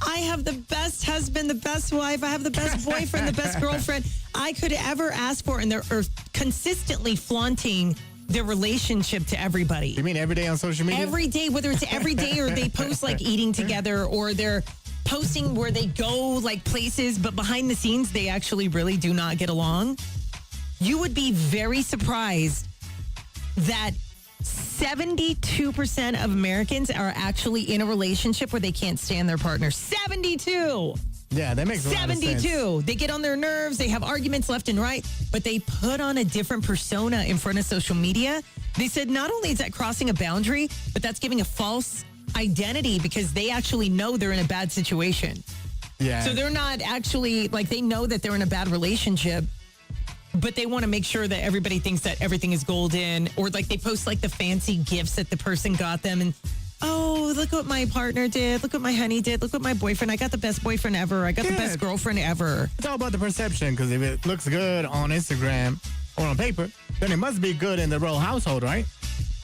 I have the best husband, the best wife. I have the best boyfriend, the best girlfriend I could ever ask for. And they're consistently flaunting their relationship to everybody. You mean every day on social media? Every day, whether it's every day or they post like eating together or they're posting where they go like places, but behind the scenes, they actually really do not get along. You would be very surprised that 72% of Americans are actually in a relationship where they can't stand their partner. 72. Yeah, that makes a lot of sense. 72. They get on their nerves. They have arguments left and right, but they put on a different persona in front of social media. They said not only is that crossing a boundary, but that's giving a false identity because they actually know they're in a bad situation. Yeah. So they're not actually like they know that they're in a bad relationship, but they want to make sure that everybody thinks that everything is golden, or like they post like the fancy gifts that the person got them and, oh, look what my partner did. Look what my honey did. Look what my boyfriend. I got the best boyfriend ever. I got the best girlfriend ever. It's all about the perception, because if it looks good on Instagram or on paper, then it must be good in the real household, right?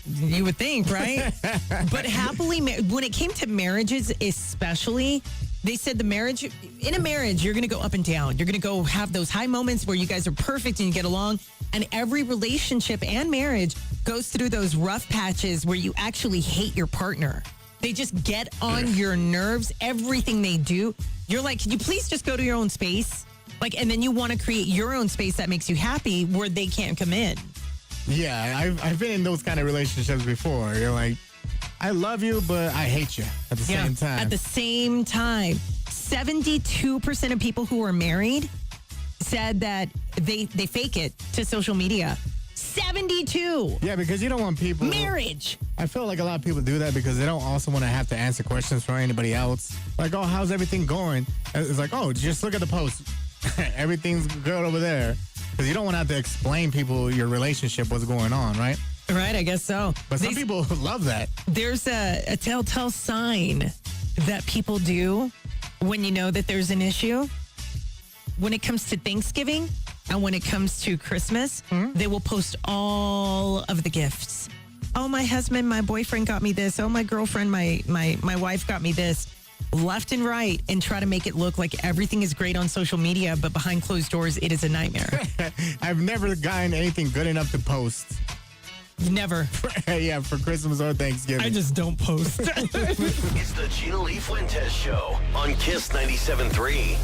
You would think, right? But happily, when it came to marriages especially, they said in a marriage, you're going to go up and down. You're going to go have those high moments where you guys are perfect and you get along. And every relationship and marriage goes through those rough patches where you actually hate your partner. They just get on your nerves. Everything they do, you're like, can you please just go to your own space? Like, and then you want to create your own space that makes you happy where they can't come in. Yeah, I've been in those kind of relationships before. You're like, I love you, but I hate you at the same time. At the same time, 72% of people who are married said that they fake it to social media. 72. Yeah, because you don't want people... Marriage. I feel like a lot of people do that because they don't also want to have to answer questions for anybody else. Like, oh, how's everything going? It's like, oh, just look at the post. Everything's good over there. Because you don't want to have to explain people your relationship, what's going on, right? Right, I guess so. But some people love that. There's a telltale sign that people do when you know that there's an issue. When it comes to Thanksgiving and when it comes to Christmas, they will post all of the gifts. Oh, my husband, my boyfriend got me this. Oh, my girlfriend, my wife got me this. left and right and try to make it look like everything is great on social media, but behind closed doors, it is a nightmare. I've never gotten anything good enough to post. Never. Yeah, for Christmas or Thanksgiving. I just don't post. It's the GLF Fuentes Show on Kiss 97.3.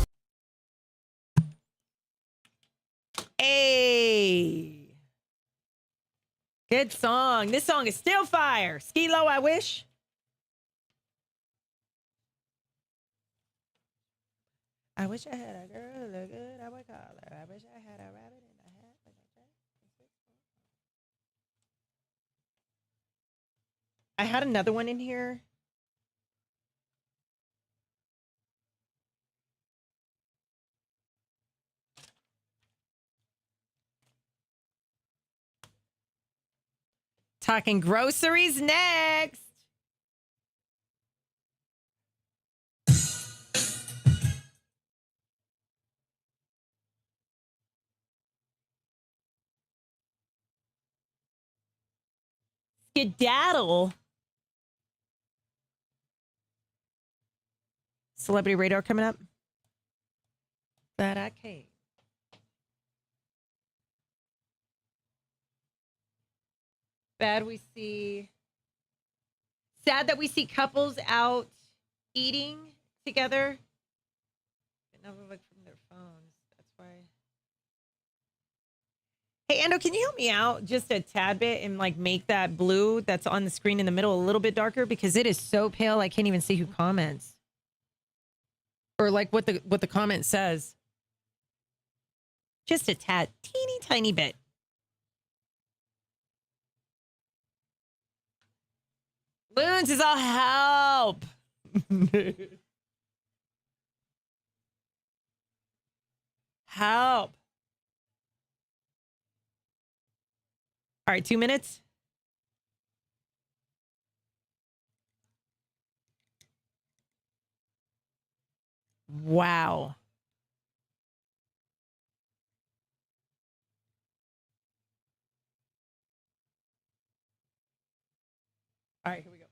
Hey. Good song. This song is still fire. Ski Low, I wish. I wish I had a girl look good. I would call her. I wish I had a rabbit in a hat. I had another one in here. Talking groceries next. Skedaddle. Celebrity radar coming up. That I can't. Bad we see. Sad that we see couples out eating together. Never look from their phones. That's why. Hey, Ando, can you help me out just a tad bit and like make that blue that's on the screen in the middle a little bit darker because it is so pale I can't even see who comments or like what the comment says. Just a tad, teeny tiny bit. Loons is all help. Help. All right, 2 minutes. Wow. All right, here we go.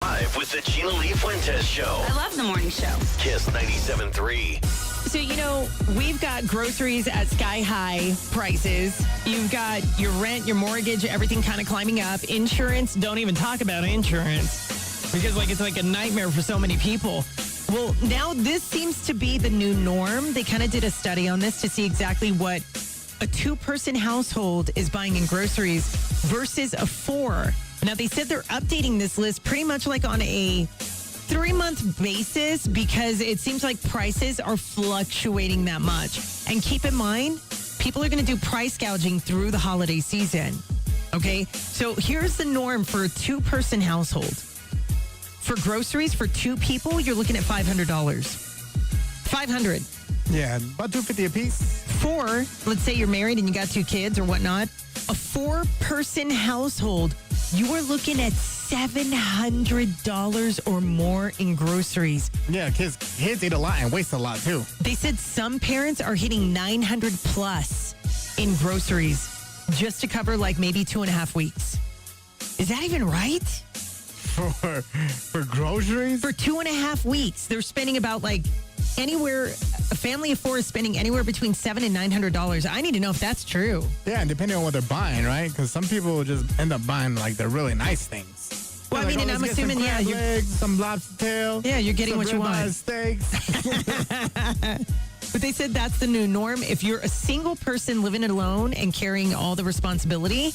Live with the GLF Fuentes Show. I love the morning show. Kiss 97.3. So, you know, we've got groceries at sky high prices. You've got your rent, your mortgage, everything kind of climbing up. Insurance, don't even talk about insurance because like it's like a nightmare for so many people. Well, now this seems to be the new norm. They kind of did a study on this to see exactly what a 2-person household is buying in groceries versus a 4. Now, they said they're updating this list pretty much like on a 3-month basis because it seems like prices are fluctuating that much. And keep in mind, people are going to do price gouging through the holiday season. Okay? So here's the norm for a 2-person household. For groceries for 2 people, you're looking at $500. $500. Yeah, about $250 a piece. 4, let's say you're married and you got 2 kids or whatnot. A 4-person household, you are looking at $700 or more in groceries. Yeah, kids eat a lot and waste a lot too. They said some parents are hitting $900 plus in groceries just to cover like maybe 2.5 weeks. Is that even right? For groceries? For 2.5 weeks, they're spending about like anywhere, a family of 4 is spending anywhere between $700 and $900. I need to know if that's true. Yeah, and depending on what they're buying, right? Because some people just end up buying like the really nice things. Well, I mean, and I'm let's get assuming, some yeah, crab you're, legs, some lobster tail. Yeah, you're getting some what you want. ribeye steaks. But they said that's the new norm. If you're a single person living alone and carrying all the responsibility,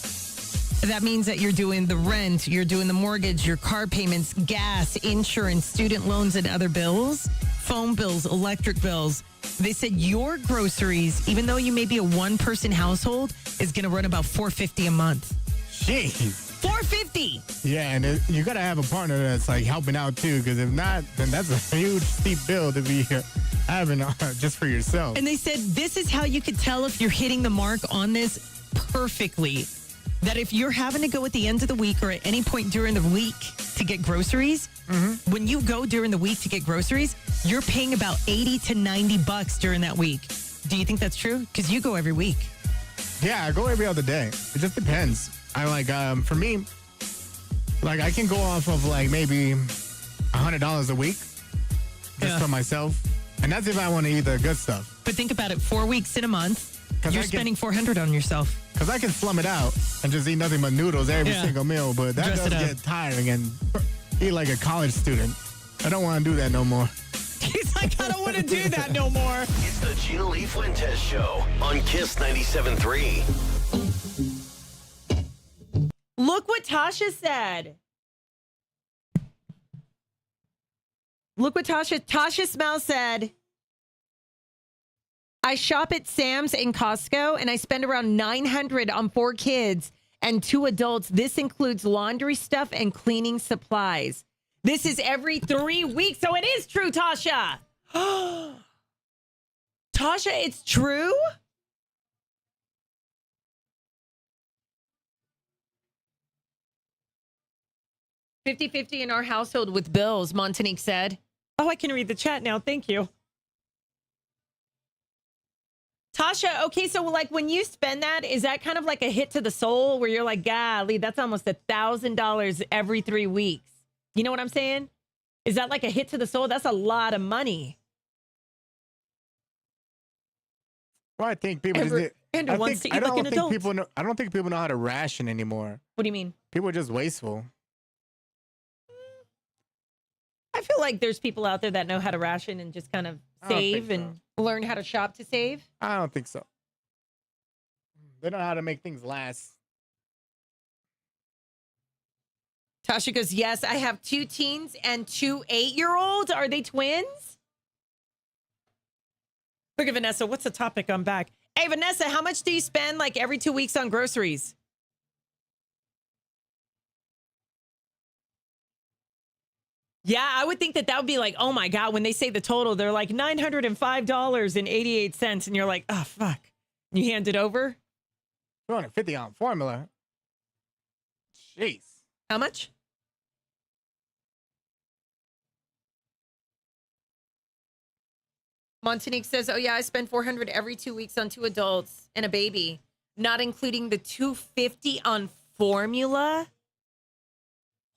that means that you're doing the rent, you're doing the mortgage, your car payments, gas, insurance, student loans, and other bills, phone bills, electric bills. They said your groceries, even though you may be a 1-person household, is going to run about $450 a month. Jeez. $450. Yeah, and you got to have a partner that's like helping out too, because if not, then that's a huge steep bill to be having just for yourself. And they said this is how you could tell if you're hitting the mark on this perfectly. that if you're having to go at the end of the week or at any point during the week to get groceries, when you go during the week to get groceries, you're paying about $80 to $90 during that week. Do you think that's true? Because you go every week. Yeah, I go every other day. It just depends. I like, for me, like I can go off of like maybe $100 a week just for myself. And that's if I want to eat the good stuff. But think about it, 4 weeks in a month, you're spending $400 on yourself. Because I can slum it out and just eat nothing but noodles every single meal. But that Dress does it up. get tiring and eat like a college student. I don't want to do that no more. He's like, I don't want to do that no more. It's the GLF Fuentes Show on Kiss 97.3. Look what Tasha said. Look what Tasha Smell said. I shop at Sam's and Costco, and I spend around $900 on 4 kids and 2 adults. This includes laundry stuff and cleaning supplies. This is every 3 weeks, so it is true, Tasha. Tasha, it's true? $50-50 in our household with bills, Montanique said. Oh, I can read the chat now. Thank you. Tasha, okay, so like when you spend that, is that kind of like a hit to the soul where you're like, golly, that's almost $1,000 every 3 weeks? You know what I'm saying? Is that like a hit to the soul? That's a lot of money. Well, I think people Andrew wants to eat like an adult. I don't think people know how to ration anymore. What do you mean? People are just wasteful. I feel like there's people out there that know how to ration and just kind of I don't save think and learn how to shop to save. I don't think so. They know how to make things last. Tasha goes, yes, I have 2 teens and 2 8-year-olds. Are they twins? Look at Vanessa. What's the topic? I'm back. Hey, Vanessa, how much do you spend like every 2 weeks on groceries? Yeah, I would think that would be like, oh my God, when they say the total, they're like $905.88. And you're like, oh, fuck. You hand it over? 250 on formula. Jeez. How much? Montanique says, oh yeah, I spend $400 every 2 weeks on 2 adults and a baby, not including the $250 on formula.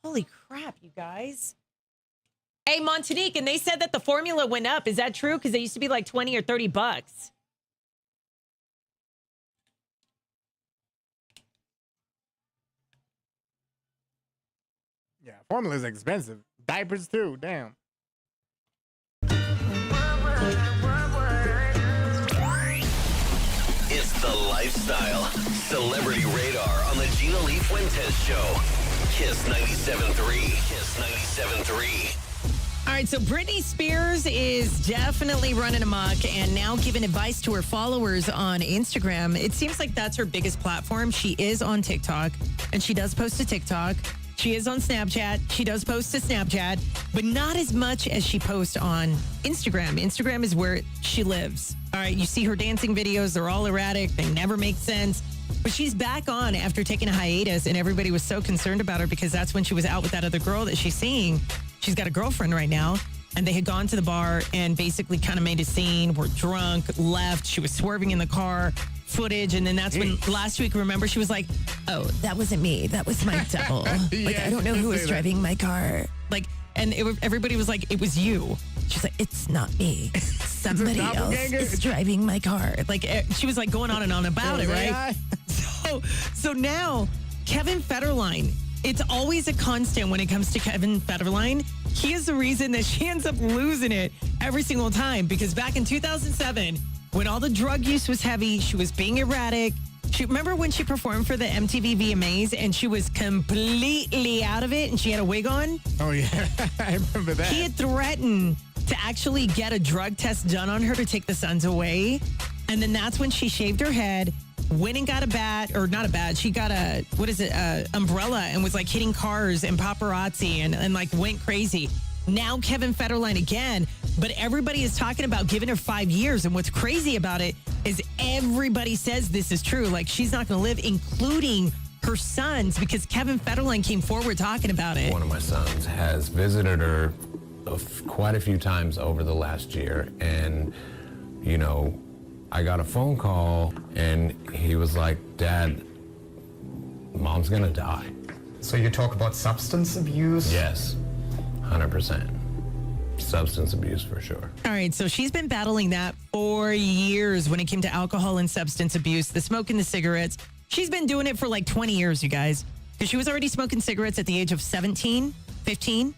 Holy crap, you guys. Hey, Montanique, and they said that the formula went up. Is that true? Because they used to be like 20 or 30 bucks. Yeah, formula is expensive. Diapers too, damn. It's the Lifestyle Celebrity Radar on the GLF Fuentes Show. Kiss 97.3. Kiss 97.3. All right, so Britney Spears is definitely running amok and now giving advice to her followers on Instagram. It seems like that's her biggest platform. She is on TikTok, and she does post to TikTok. She is on Snapchat. She does post to Snapchat, but not as much as she posts on Instagram. Instagram is where she lives. All right, you see her dancing videos. They're all erratic. They never make sense. But she's back on after taking a hiatus, and everybody was so concerned about her because that's when she was out with that other girl that she's seeing. She's got a girlfriend right now, and they had gone to the bar and basically kind of made a scene, were drunk, left. She was swerving in the car, footage, and then that's when last week, remember, she was like, oh, that wasn't me. That was my double. Like, I don't know who was driving my car. Like, and everybody was like, it was you. She's like, it's not me. Somebody else is driving my car. Like, she was like going on and on about it, right? So now, Kevin Federline, it's always a constant when it comes to Kevin Federline. He is the reason that she ends up losing it every single time, because back in 2007, when all the drug use was heavy, she was being erratic. Remember when she performed for the MTV VMAs and she was completely out of it and she had a wig on? Oh, yeah. I remember that. He had threatened to actually get a drug test done on her to take the sons away. And then that's when she shaved her head, went and got a bat, or not a bat, she got a, umbrella, and was like hitting cars and paparazzi and like went crazy. Now Kevin Federline again, but everybody is talking about giving her 5 years. And what's crazy about it is everybody says this is true. Like, she's not going to live, including her sons, because Kevin Federline came forward talking about it. One of my sons has visited her quite a few times over the last year, and I got a phone call and he was like, Dad, Mom's gonna die. So you talk about substance abuse? Yes, 100%. Substance abuse for sure. All right, so she's been battling that for years when it came to alcohol and substance abuse, the smoking, the cigarettes. She's been doing it for like 20 years, you guys, because she was already smoking cigarettes at the age of 17, 15,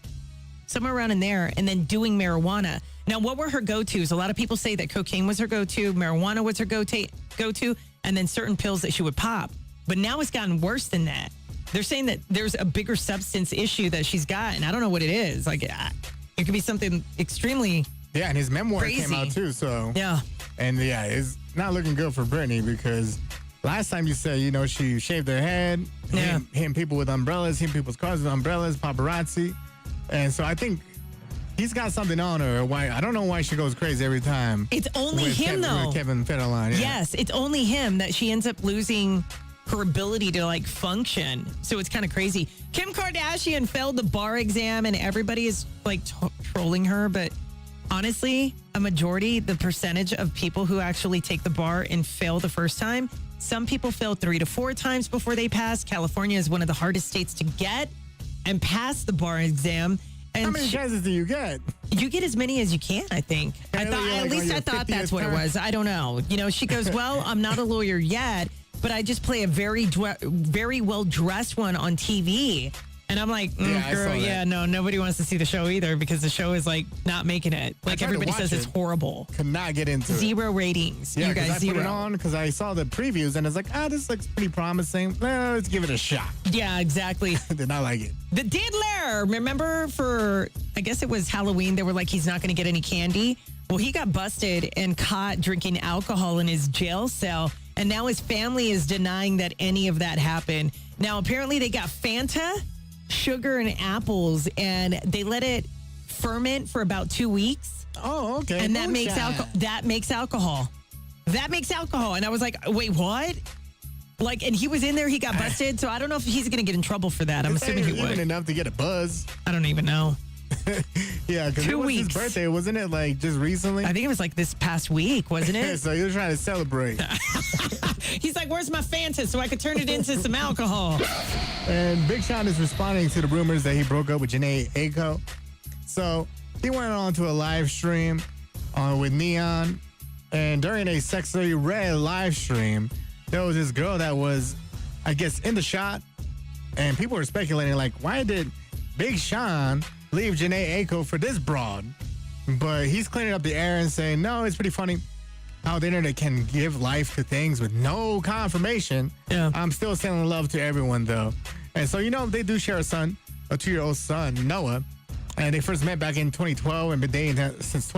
somewhere around in there, and then doing marijuana. Now, what were her go-tos? A lot of people say that cocaine was her go-to, marijuana was her go-to, and then certain pills that she would pop. But now it's gotten worse than that. They're saying that there's a bigger substance issue that she's got, and I don't know what it is. Like, it could be something extremely Yeah, and his memoir crazy. came out too, so. Yeah. And yeah, it's not looking good for Britney because last time you said, she shaved her head, Yeah. hitting people with umbrellas, hitting people's cars with umbrellas, paparazzi. And so I think he's got something on her. Why I don't know why she goes crazy every time. It's only him, though. With Kevin Federline. Yeah. Yes, it's only him that she ends up losing her ability to like function. So it's kind of crazy. Kim Kardashian failed the bar exam and everybody is like trolling her. But honestly, the percentage of people who actually take the bar and fail the first time, some people fail 3 to 4 times before they pass. California is one of the hardest states to get and pass the bar exam. And How many chances do you get? you get as many as you can, I think. I thought, Like at least on I your thought that's 50th what it turn? was. I don't know. She goes, well, I'm not a lawyer yet, but I just play a very well-dressed one on TV. And I'm like, Yeah, I saw girl, that. yeah, no, nobody wants to see the show either because the show is like not making it. Like tried to everybody watch says it's it. horrible. Could not get into it. 0 ratings. Yeah, you because guys, I 0. put it on because I saw the previews and it's like, this looks pretty promising. Well, let's give it a shot. Yeah, exactly. Did not like it. The Diddler, remember for, I guess it was Halloween, they were like, he's not going to get any candy. Well, he got busted and caught drinking alcohol in his jail cell. And now his family is denying that any of that happened. Now, apparently they got Fanta, sugar, and apples, and they let it ferment for about 2 weeks. Oh, okay. And that makes Moonshine. alcohol. That makes alcohol. And I was like, wait, what? Like, and he was in there, he got busted. So I don't know if he's going to get in trouble for that. I'm It's assuming he even would. enough to get a buzz. I don't even know. Yeah, because 2 it was his weeks. birthday, wasn't it? Like just recently. I think it was like this past week, wasn't it? So he was trying to celebrate. He's like, where's my Fanta so I could turn it into some alcohol? And Big Sean is responding to the rumors that he broke up with Janae Aiko. So he went on to a live stream with Neon. And during a sexually red live stream, there was this girl that was, I guess, in the shot. And people were speculating, like, why did Big Sean leave Janae Aiko for this broad? But he's cleaning up the air and saying, no, it's pretty funny how the internet can give life to things with no confirmation. Yeah. I'm still sending love to everyone, though. And so, they do share a son, a 2-year-old son, Noah. And they first met back in 2012 and been dating since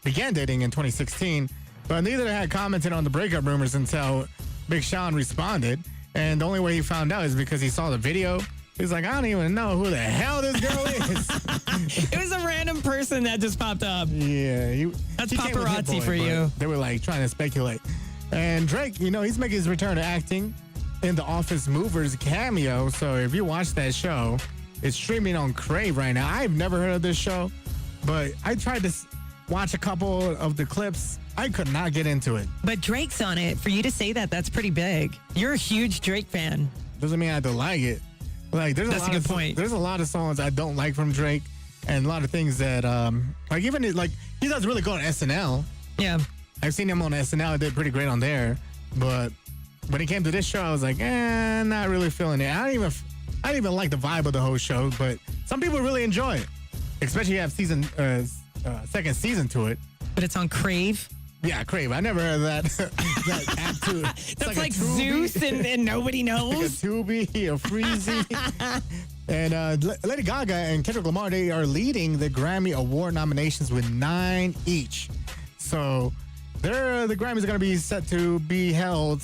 began dating in 2016. But neither had commented on the breakup rumors until Big Sean responded. And the only way he found out is because he saw the video. He's like, I don't even know who the hell this girl is. It was a random person that just popped up. Yeah. That's he came with Hit paparazzi Boy, for but you. They were like trying to speculate. And Drake, he's making his return to acting in The Office Movers cameo. So if you watch that show, it's streaming on Crave right now. I've never heard of this show, but I tried to watch a couple of the clips. I could not get into it. But Drake's on it. For you to say that, that's pretty big. You're a huge Drake fan. Doesn't mean I have to like it. Like there's That's a good point. There's a lot of songs I don't like from Drake, and a lot of things that he does really good on SNL. Yeah. I've seen him on SNL. I did pretty great on there, but when it came to this show, I was like, not really feeling it. I didn't even like the vibe of the whole show, but some people really enjoy it, especially you have second season to it. But it's on Crave. Yeah, Crave. I never heard of that that app too. That's like Zeus and nobody Like a knows. Tubi or Freezy. And Lady Gaga and Kendrick Lamar, they are leading the Grammy Award nominations with 9 each. So the Grammys are going to be set to be held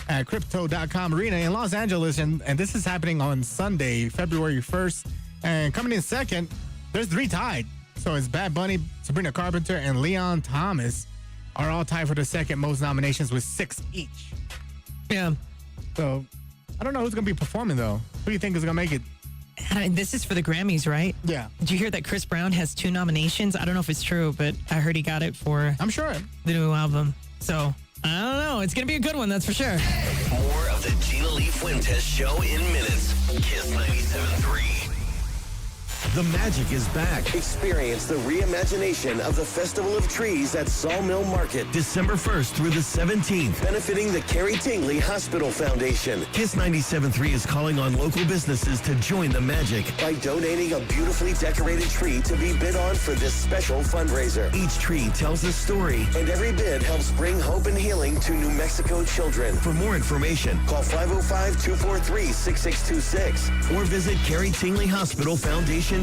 at Crypto.com Arena in Los Angeles. And this is happening on Sunday, February 1st. And coming in second, there's 3 tied. So it's Bad Bunny, Sabrina Carpenter, and Leon Thomas are all tied for the second most nominations with 6 each. Yeah. So I don't know who's going to be performing, though. Who do you think is going to make it? This is for the Grammys, right? Yeah. Did you hear that Chris Brown has 2 nominations? I don't know if it's true, but I heard he got it for I'm sure. the new album. So, I don't know. It's going to be a good one, that's for sure. More of the Gina Lee Fuentes Show in minutes. Kiss 97.3. The magic is back. Experience the reimagination of the Festival of Trees at Sawmill Market, December 1st through the 17th, benefiting the Carrie Tingley Hospital Foundation. Kiss 97.3 is calling on local businesses to join the magic by donating a beautifully decorated tree to be bid on for this special fundraiser. Each tree tells a story, and every bid helps bring hope and healing to New Mexico children. For more information, call 505-243-6626 or visit Carrie Tingley Hospital Foundation.org.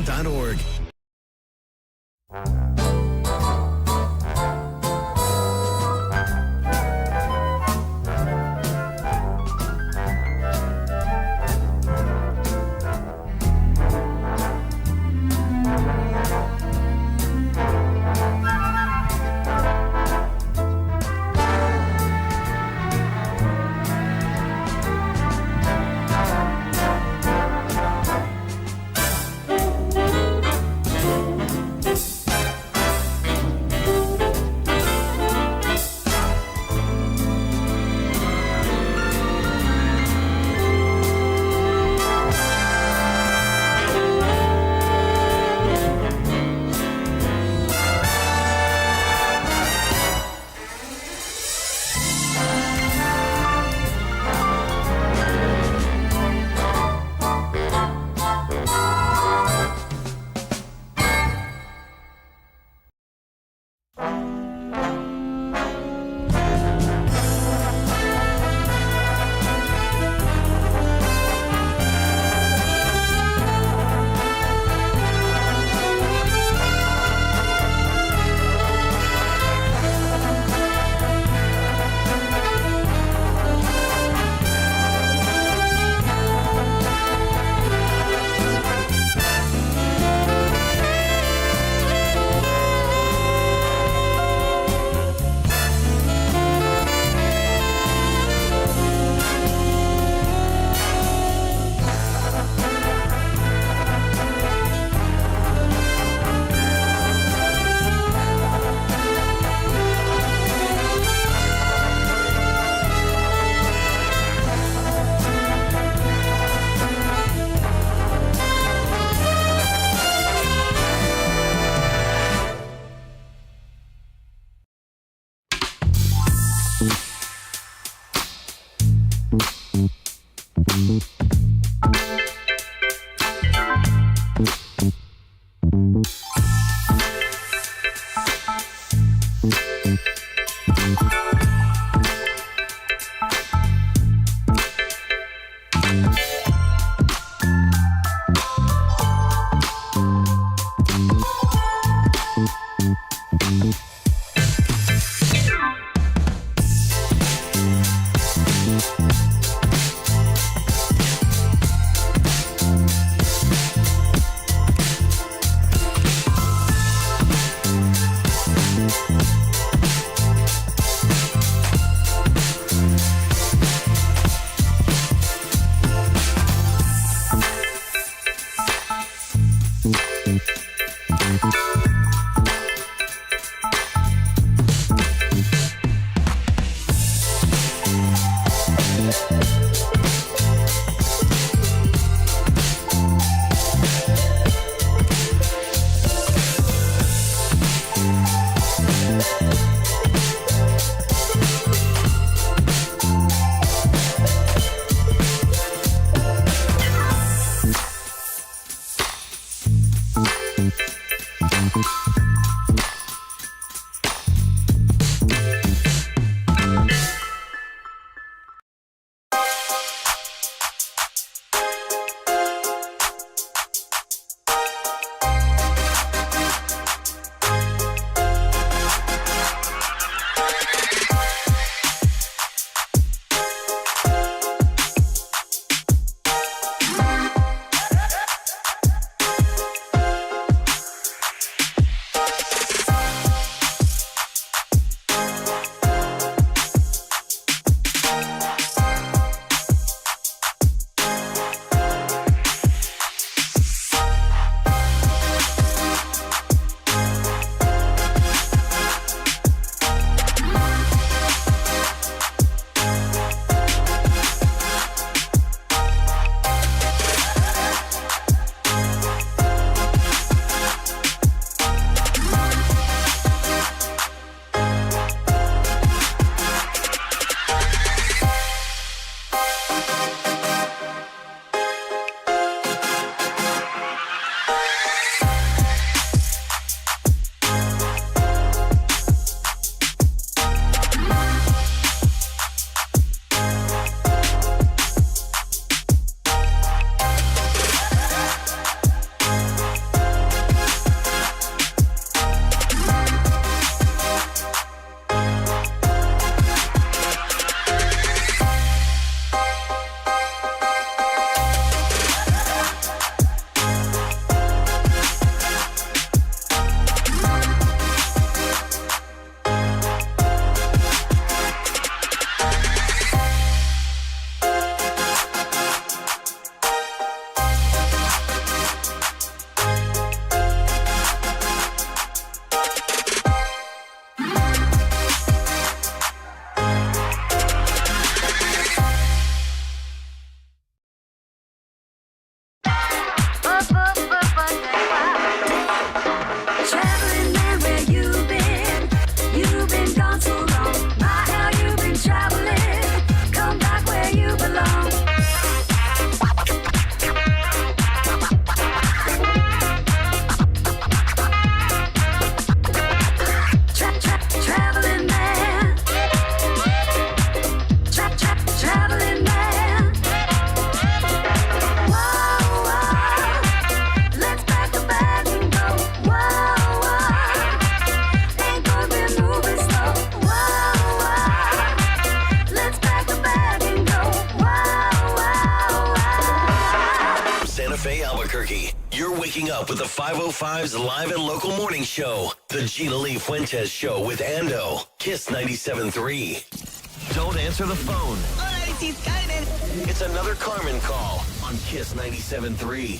waking up with the 505's live and local morning show. The GLF Fuentes Show with Ando. Kiss 97.3. Don't answer the phone. Hola, this is Carmen. It's another Carmen call on Kiss 97.3.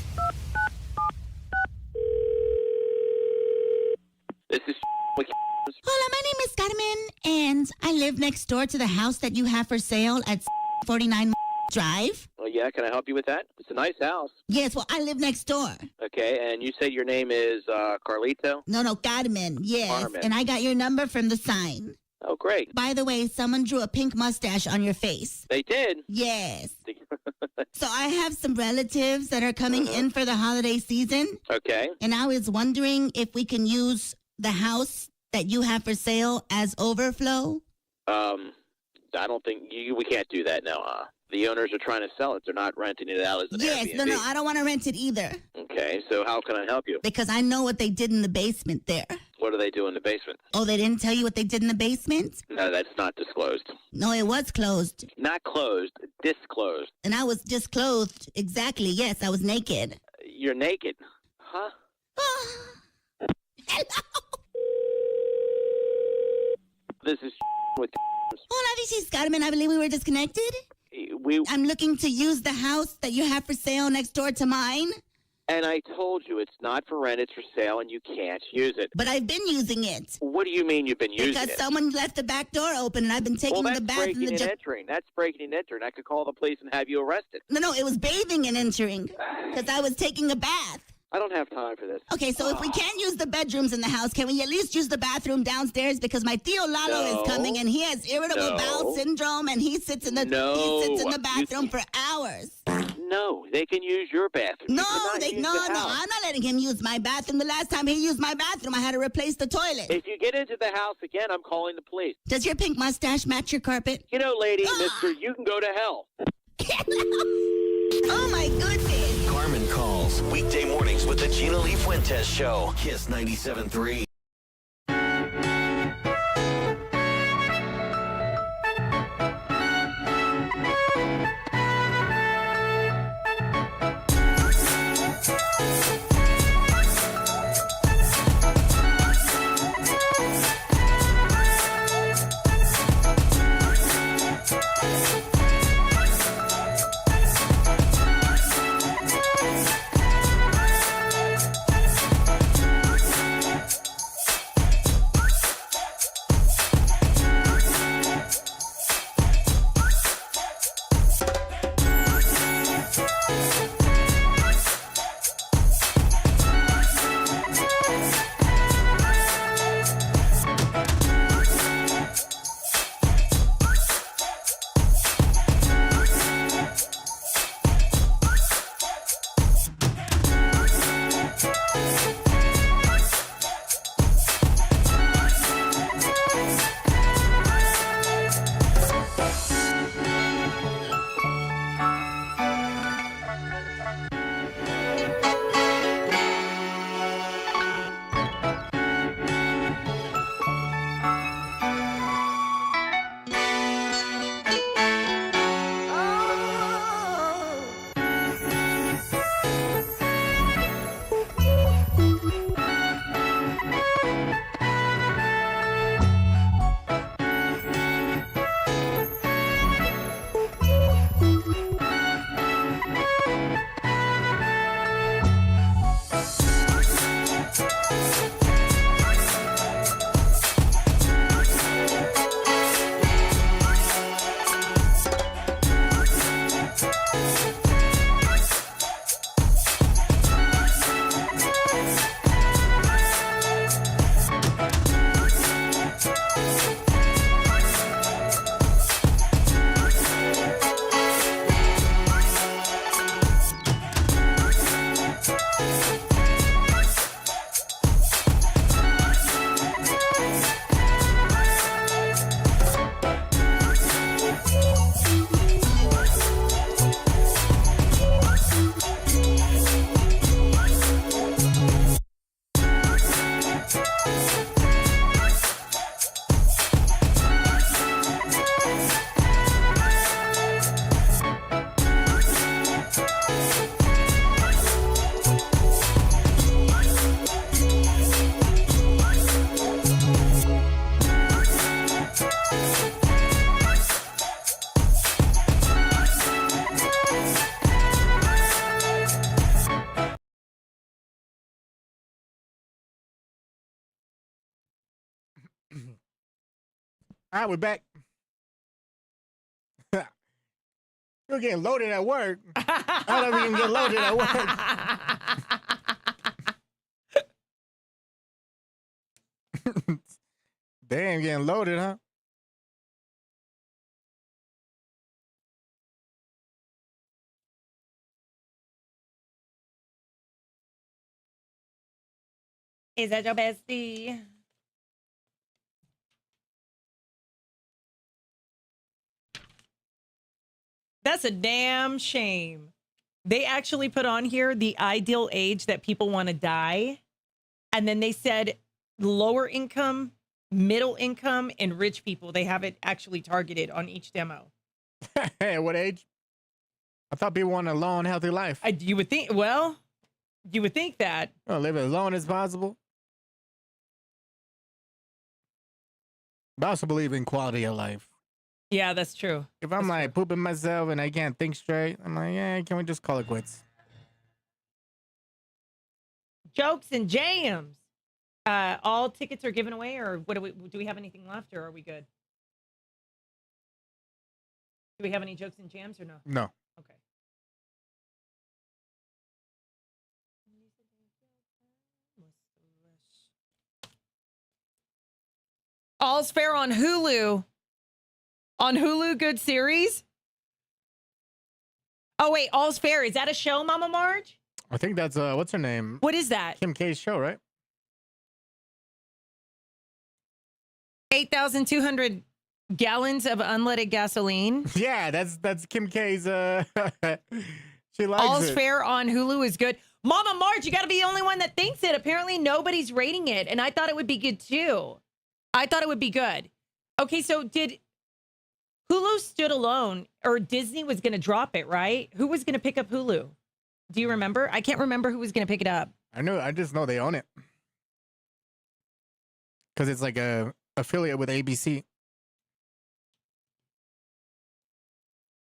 This is with Hola, my name is Carmen, and I live next door to the house that you have for sale at 49 Drive. Oh, yeah, can I help you with that? It's a nice house. Yes, well, I live next door. Okay, and you say your name is Carlito? No, Carmen. Yes, Carmen. and I got your number from the sign. Oh, great. By the way, someone drew a pink mustache on your face. They did? Yes. So I have some relatives that are coming in for the holiday season, Okay. and I was wondering if we can use the house that you have for sale as overflow. I don't think we can't do that now, huh? The owners are trying to sell it. They're not renting it out as an Yes, Airbnb. no, I don't want to rent it either Okay, so how can I help you? because I know what they did in the basement there. What do they do in the basement? Oh, they didn't tell you what they did in the basement? No, that's not disclosed. No, it was closed. Not closed, disclosed. And I was just clothed. Exactly. Yes, I was naked. You're naked. Huh? Hello. This is with Hola, this is Carmen. I believe we were disconnected. we I'm looking to use the house that you have for sale next door to mine, and I told you it's not for rent, it's for sale, and you can't use it. but I've been using it. What do you mean you've been using Because it? someone left the back door open and I've been taking Well, the that's bath in breaking the and entering. That's breaking and entering. I could call the police and have you arrested. No, it was bathing and entering because I was taking a bath. I don't have time for this. Okay, so if we can't use the bedrooms in the house, can we at least use the bathroom downstairs? Because my Tío Lalo No. is coming and he has irritable No. bowel syndrome and he sits in the No. bathroom for hours. No, they can use your bathroom. No, You cannot use no, the house. I'm not letting him use my bathroom. The last time he used my bathroom, I had to replace the toilet. If you get into the house again, I'm calling the police. Does your pink mustache match your carpet? You know, lady, mister, you can go to hell. Oh my goodness. Carmen calls. Weekday mornings with the GLF Fuentes Show. Kiss 97.3. All right, we're back. You're getting loaded at work. I don't know if you can get loaded at work. Damn, getting loaded, huh? Is that your bestie? That's a damn shame. They actually put on here the ideal age that people want to die. And then they said lower income, middle income, and rich people. They have it actually targeted on each demo. Hey, what age? I thought people want a long, healthy life. You would think, well, you would think that. Oh, live as long as possible. But I also believe in quality of life. Yeah, that's true. If I'm That's like pooping myself and I can't think straight, I'm like, yeah, can we just call it quits? Jokes and jams. All tickets are given away, or what do we have anything left, or are we good? Do we have any jokes and jams or no? No. Okay. All's Fair on Hulu. On Hulu, good series. Oh wait, All's Fair, is that a show, Mama Marge? I think that's what's her name? What is that? Kim K's show, right? 8,200 gallons of unleaded gasoline. Yeah, that's Kim K's. She likes All's it. Fair on Hulu is good. Mama Marge, you got to be the only one that thinks it. Apparently, nobody's rating it, and I thought it would be good too. I thought it would be good. Okay, so did Hulu stood alone, or Disney was going to drop it, right? Who was going to pick up Hulu? Do you remember? I can't remember who was going to pick it up. I just know they own it because it's like a affiliate with ABC.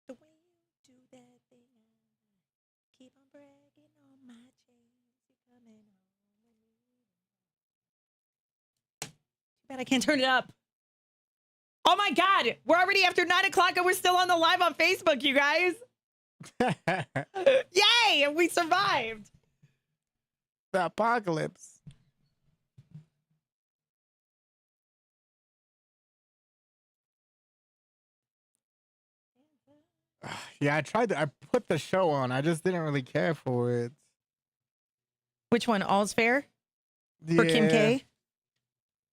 The way you do that thing, keep on bragging on my chains, you're coming home. Too bad I can't turn it up. Oh my God, we're already after 9 o'clock and we're still on the live on Facebook, you guys. Yay, we survived. The apocalypse. Yeah, I put the show on. I just didn't really care for it. Which one? All's Fair? For Kim K?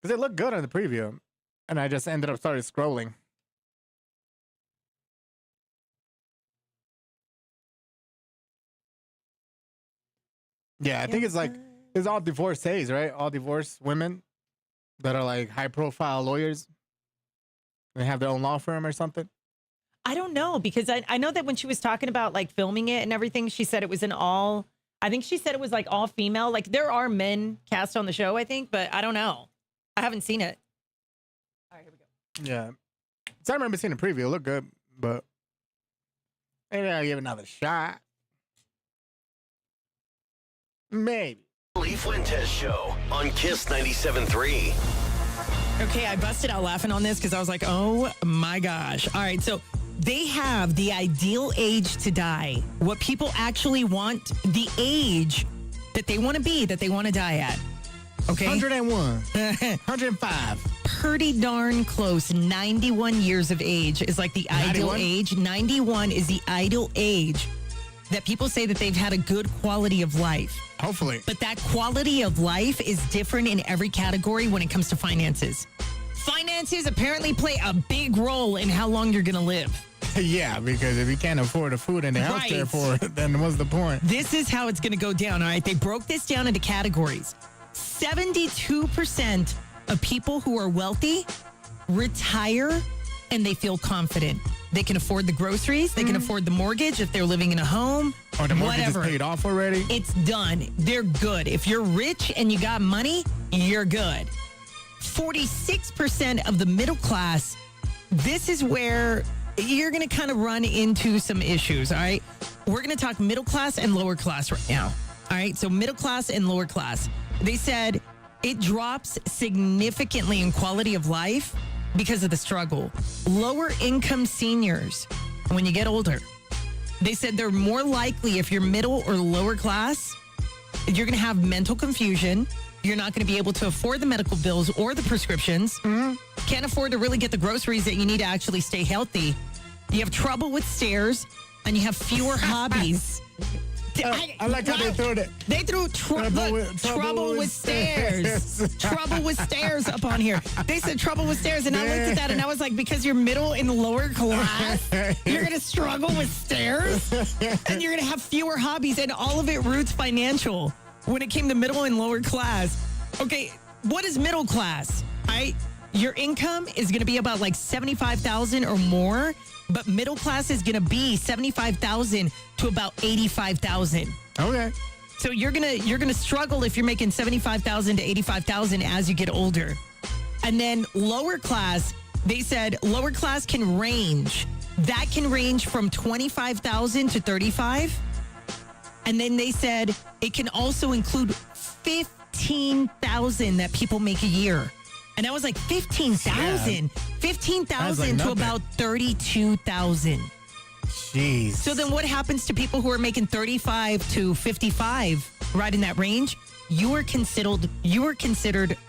Because it looked good on the preview. And I just ended up started scrolling. Yeah, I think it's all divorcees, right? All divorced women that are like high profile lawyers. They have their own law firm or something. I don't know, because I know that when she was talking about like filming it and everything, she said it was I think she said it was like all female. Like there are men cast on the show, I think, but I don't know. I haven't seen it. All right, here we go. Yeah. So I remember seeing the preview. It looked good, but maybe I'll give it another shot. Maybe. Lee Fuentes Show on Kiss 97.3. Okay, I busted out laughing on this because I was like, oh my gosh. All right, so they have the ideal age to die. What people actually want, the age that they want to be, that they want to die at. Okay? 101. 105. Pretty darn close. 91 years of age is like the ideal 91? age. 91 is the ideal age that people say that they've had a good quality of life. Hopefully. But that quality of life is different in every category when it comes to finances. Finances apparently play a big role in how long you're going to live. Yeah, because if you can't afford the food and the healthcare Right. for it, then what's the point? This is how it's going to go down, all right? They broke this down into categories. 72% of people who are wealthy retire and they feel confident. They can afford the groceries. They can afford the mortgage if they're living in a home. Or the mortgage whatever. is paid off already? It's done. They're good. If you're rich and you got money, you're good. 46% of the middle class, this is where you're going to kind of run into some issues, all right? We're going to talk middle class and lower class right now, all right? So middle class and lower class. They said it drops significantly in quality of life because of the struggle. Lower income seniors, when you get older, they said they're more likely, if you're middle or lower class, you're going to have mental confusion. You're not going to be able to afford the medical bills or the prescriptions. Can't afford to really get the groceries that you need to actually stay healthy. You have trouble with stairs, and you have fewer hobbies. I like how they threw it. They threw trouble with stairs. Trouble with stairs up on here. They said trouble with stairs, and I looked at that and I was like, because you're middle and lower class, you're going to struggle with stairs, and you're going to have fewer hobbies, and all of it roots financial when it came to middle and lower class. Okay, what is middle class? Your income is going to be about like $75,000 or more, but middle class is going to be $75,000 to about $85,000. Okay. So you're gonna struggle if you're making $75,000 to $85,000 as you get older. And then lower class, they said lower class can range. That can range from $25,000 to $35,000. And then they said it can also include $15,000 that people make a year. And I was like, $15,000? $15,000 to about $32,000. Jeez. So then what happens to people who are making 35 to 55, right in that range? You are considered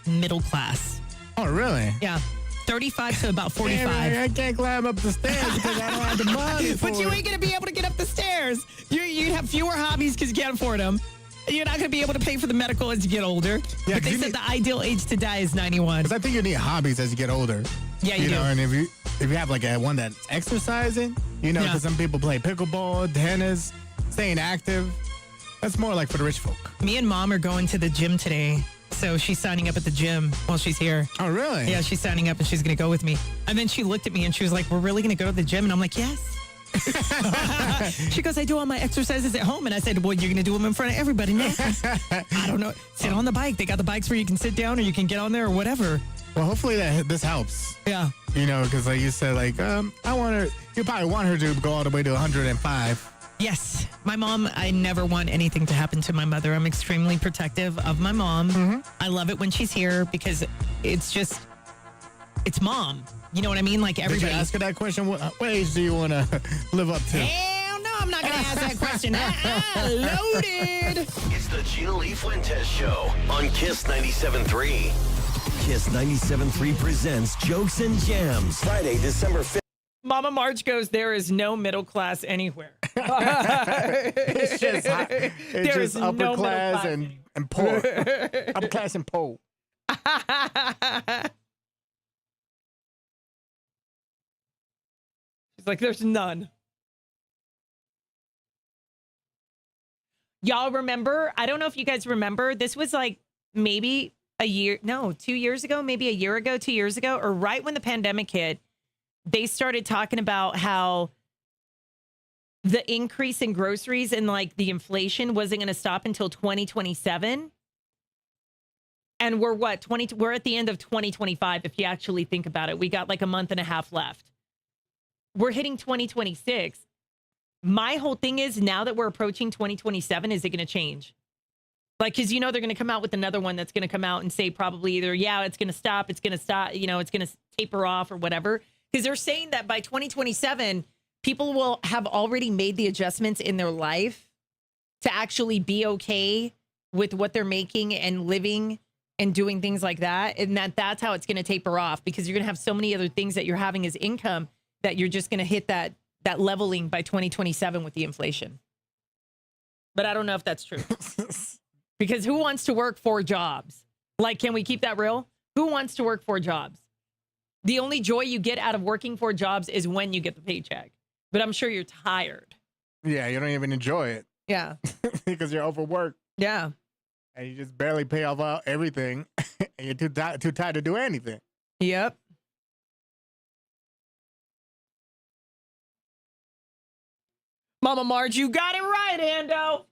middle class. Oh, really? Yeah. 35 to about 45. Damn, I can't climb up the stairs because I don't have the money for But you it. ain't going to be able to get up the stairs. You'd have fewer hobbies because you can't afford them. You're not going to be able to pay for the medical as you get older. Yeah, but they said the ideal age to die is 91. Because I think you need hobbies as you get older. Yeah, you do. know, and if you have like one that's exercising, because Yeah. some people play pickleball, tennis, staying active. That's more like for the rich folk. Me and Mom are going to the gym today. So she's signing up at the gym while she's here. Oh, really? Yeah, she's signing up and she's going to go with me. And then she looked at me and she was like, we're really going to go to the gym? And I'm like, yes. She goes, I do all my exercises at home. And I said, well, you're going to do them in front of everybody now. I don't know. Sit on the bike. They got the bikes where you can sit down or you can get on there or whatever. Well, hopefully this helps. Yeah. Because like you said, like, I want her, you probably want her to go all the way to 105. Yes. My mom, I never want anything to happen to my mother. I'm extremely protective of my mom. I love it when she's here because it's mom. You know what I mean? Like everybody. Did you ask her that question? What age do you want to live up to? Hell no, I'm not going to ask that question. Loaded. It's the GLF Fuentes Show on Kiss 97.3. Kiss 97.3 presents Jokes and Jams. Friday, December 5th. Mama March goes, there is no middle class anywhere. It's just There is upper no class middle and poor. Upper class and poor. She's like, there's none. Y'all remember? I don't know if you guys remember. This was like maybe 2 years ago, maybe a year ago, 2 years ago, or right when the pandemic hit. They started talking about how the increase in groceries and like the inflation wasn't going to stop until 2027. And we're we're at the end of 2025. If you actually think about it, we got like a month and a half left. We're hitting 2026. My whole thing is now that we're approaching 2027, is it going to change? Like, because they're going to come out with another one that's going to come out and say probably either, yeah, it's going to stop, it's going to taper off or whatever. Because they're saying that by 2027, people will have already made the adjustments in their life to actually be okay with what they're making and living and doing things like that. And that's how it's going to taper off, because you're going to have so many other things that you're having as income that you're just going to hit that leveling by 2027 with the inflation. But I don't know if that's true. Because who wants to work 4 jobs? Like, can we keep that real? Who wants to work 4 jobs? The only joy you get out of working 4 jobs is when you get the paycheck. But I'm sure you're tired. Yeah, you don't even enjoy it. Yeah. Because you're overworked. Yeah. And you just barely pay off everything. And you're too tired to do anything. Yep. Mama Marge, you got it right, Ando.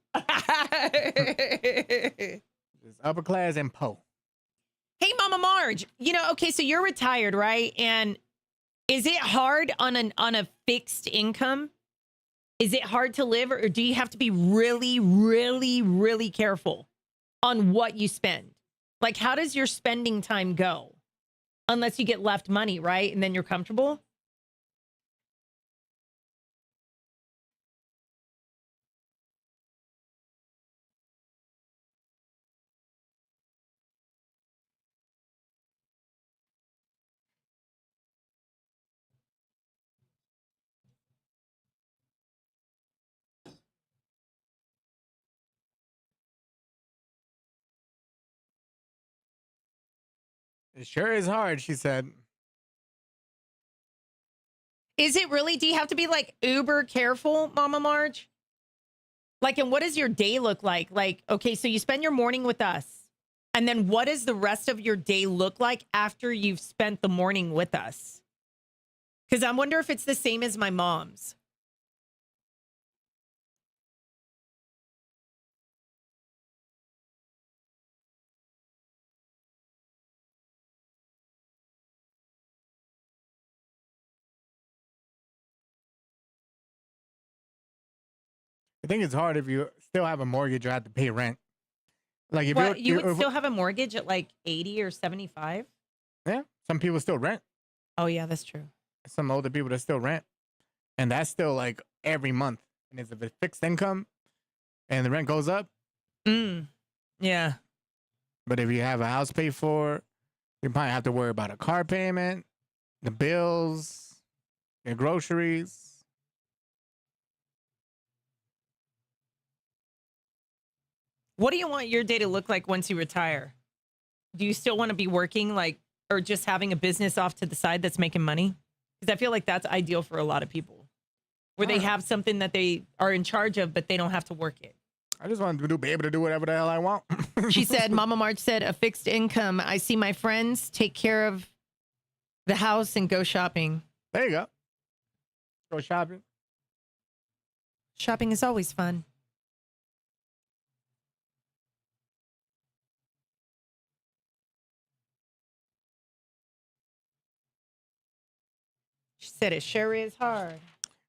Just upper class and poor. Hey, Mama Marge, okay, so you're retired, right? And is it hard on a fixed income? Is it hard to live, or do you have to be really, really, really careful on what you spend? Like, how does your spending time go? unless you get left money, right? And then you're comfortable. It sure is hard, she said. Is it really? Do you have to be like uber careful, Mama Marge? Like, and what does your day look like? Like, okay, so you spend your morning with us. And then what does the rest of your day look like after you've spent the morning with us? Because I wonder if it's the same as my mom's. I think it's hard if you still have a mortgage or have to pay rent. Like if What, you you're, would still have a mortgage at like 80 or 75? yeah, some people still rent. Oh, yeah, that's true. Some older people that still rent, and that's still like every month. And it's a fixed income, and the rent goes up. Yeah. But if you have a house paid for, you probably have to worry about a car payment, the bills, your groceries. What do you want your day to look like once you retire? Do you still want to be working like, or just having a business off to the side that's making money? Because I feel like that's ideal for a lot of people, where they have something that they are in charge of, but they don't have to work it. I just want to be able to do whatever the hell I want. She said, Mama Marge said, a fixed income. I see my friends take care of the house and go shopping. There you go. Go shopping. Shopping is always fun. She said it sure is hard.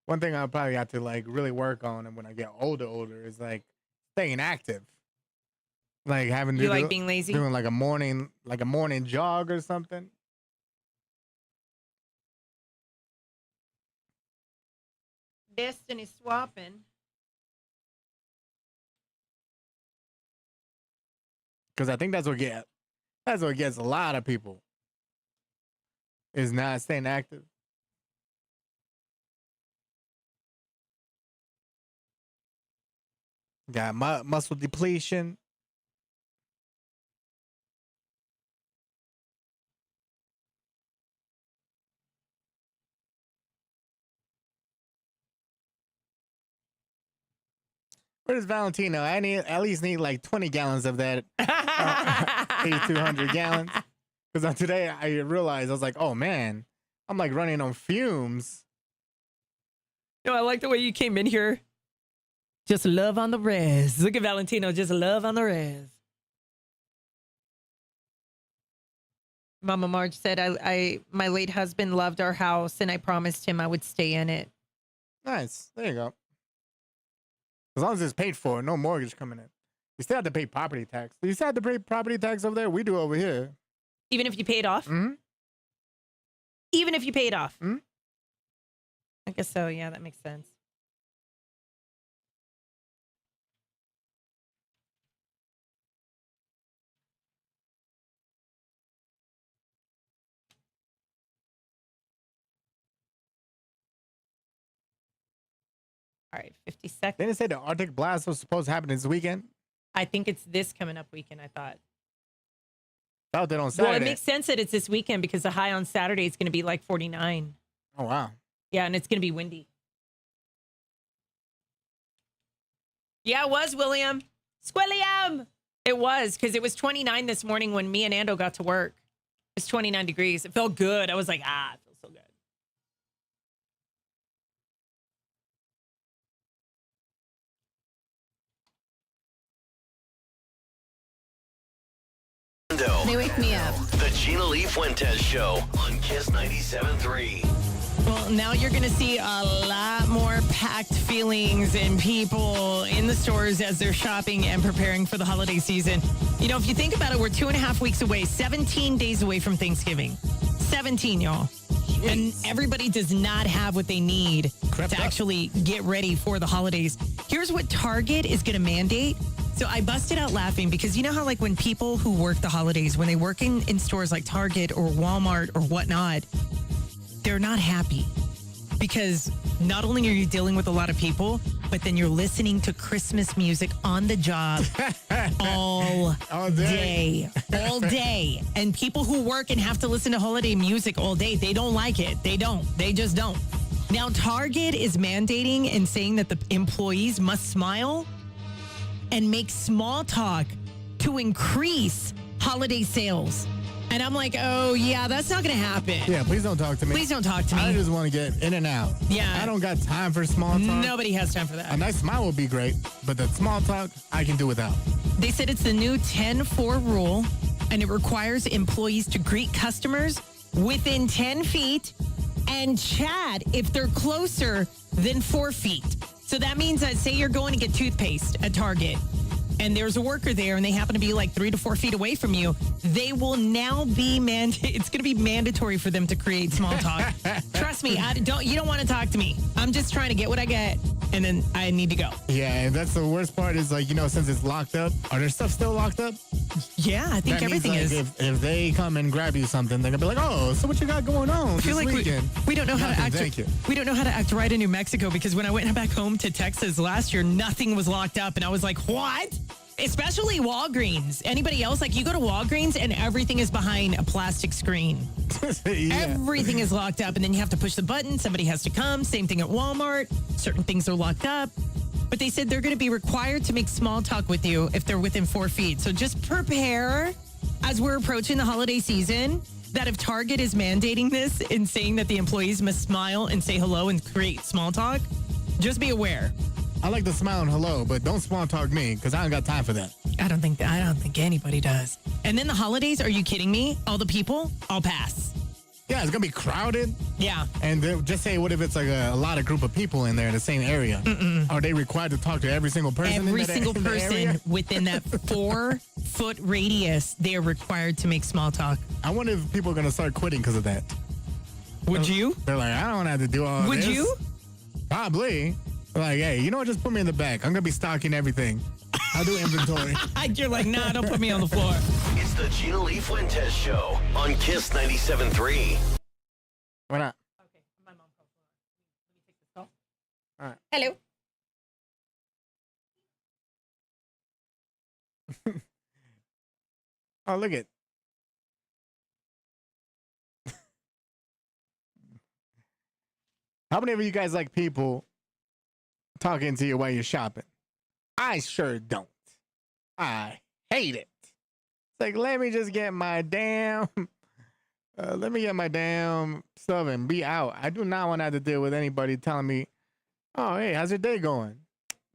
One thing I'll probably have to like really work on, and when I get older, is like staying active. Like having to You like being lazy? doing like a morning jog or something. Destiny swapping. Because I think that's what gets a lot of people is not staying active. Got muscle depletion. Where's Valentino? I at least need like 20 gallons of that 8,200 gallons. Because today I realized I was like, oh man, I'm like running on fumes. No, I like the way you came in here. Just love on the res. Look at Valentino, just love on the res. Mama Marge said, my late husband loved our house and I promised him I would stay in it. Nice. There you go. As long as it's paid for, no mortgage coming in. You still have to pay property tax. Do you still have to pay property tax over there? We do over here. Even if you paid off? Mm-hmm. Even if you paid off? Mm-hmm. I guess so. Yeah, that makes sense. All right, 50 seconds. Didn't it say the Arctic blast was supposed to happen this weekend? I think it's this coming up weekend, I thought. Felt it on Saturday. Well, it makes sense that it's this weekend because the high on Saturday is going to be like 49. Oh, wow. Yeah, and it's going to be windy. Yeah, it was, William. Squilliam! It was, because it was 29 this morning when me and Ando got to work. It's 29 degrees. It felt good. I was like, it feels so good. They wake me up. The GLF Fuentes Show on Kiss 97.3. Well, now you're going to see a lot more packed feelings and people in the stores as they're shopping and preparing for the holiday season. You know, if you think about it, we're 2.5 weeks away, 17 days away from Thanksgiving. 17, y'all. And everybody does not have what they need Crept to up. actually get ready for the holidays. Here's what Target is going to mandate. So I busted out laughing because you know how like when people who work the holidays, when they work in stores like Target or Walmart or whatnot, they're not happy because not only are you dealing with a lot of people, but then you're listening to Christmas music on the job all day. All day. And people who work and have to listen to holiday music all day, they don't like it. They don't. They just don't. Now, Target is mandating and saying that the employees must smile and make small talk to increase holiday sales. And I'm like, oh, yeah, that's not going to happen. Yeah, please don't talk to me. Please don't talk to me. I just want to get in and out. Yeah. I don't got time for small talk. Nobody has time for that. A nice smile would be great, but the small talk, I can do without. They said it's the new 10-4 rule, and it requires employees to greet customers within 10 feet and chat if they're closer than 4 feet. So that means that say you're going to get toothpaste at Target and there's a worker there and they happen to be like 3 to 4 feet away from you, they will now be it's going to be mandatory for them to create small talk. Trust me, you don't want to talk to me. I'm just trying to get what I get and then I need to go. Yeah, and that's the worst part is like, since it's locked up, are there stuff still locked up? Yeah, I think That means, everything like, is. If they come and grab you something, they're gonna be like, "Oh, so what you got going on I feel this like weekend?" we don't know how to Nothing, act. thank you. We don't know how to act right in New Mexico because when I went back home to Texas last year, nothing was locked up, and I was like, "What?" Especially Walgreens. Anybody else? Like you go to Walgreens and everything is behind a plastic screen. Yeah. Everything is locked up, and then you have to push the button. Somebody has to come. Same thing at Walmart. Certain things are locked up. But they said they're going to be required to make small talk with you if they're within 4 feet. So just prepare as we're approaching the holiday season that if Target is mandating this and saying that the employees must smile and say hello and create small talk, just be aware. I like the smile and hello, but don't small talk me because I don't got time for that. I don't think anybody does. And then the holidays, are you kidding me? All the people, I'll pass. Yeah, it's gonna be crowded. Yeah. And then just say, what if it's like a lot of group of people in there in the same area? Are they required to talk to every single person? Every in that, single in the area? person within that 4-foot radius, they are required to make small talk. I wonder if people are gonna start quitting because of that. Would you? They're like, I don't have to do all this. Would you? Probably. Like, hey, you know what? Just put me in the back. I'm gonna be stocking everything. I'll do inventory. You're like, nah, don't put me on the floor. It's the GLF Fuentes Show on Kiss 97.3. Why not? Okay, my mom called. Let me take this call. All right. Hello. Oh, look at. How many of you guys like people talking to you while you're shopping? I sure don't. I hate it. It's like, let me just get my damn, stuff and be out. I do not want to have to deal with anybody telling me, oh, hey, how's your day going?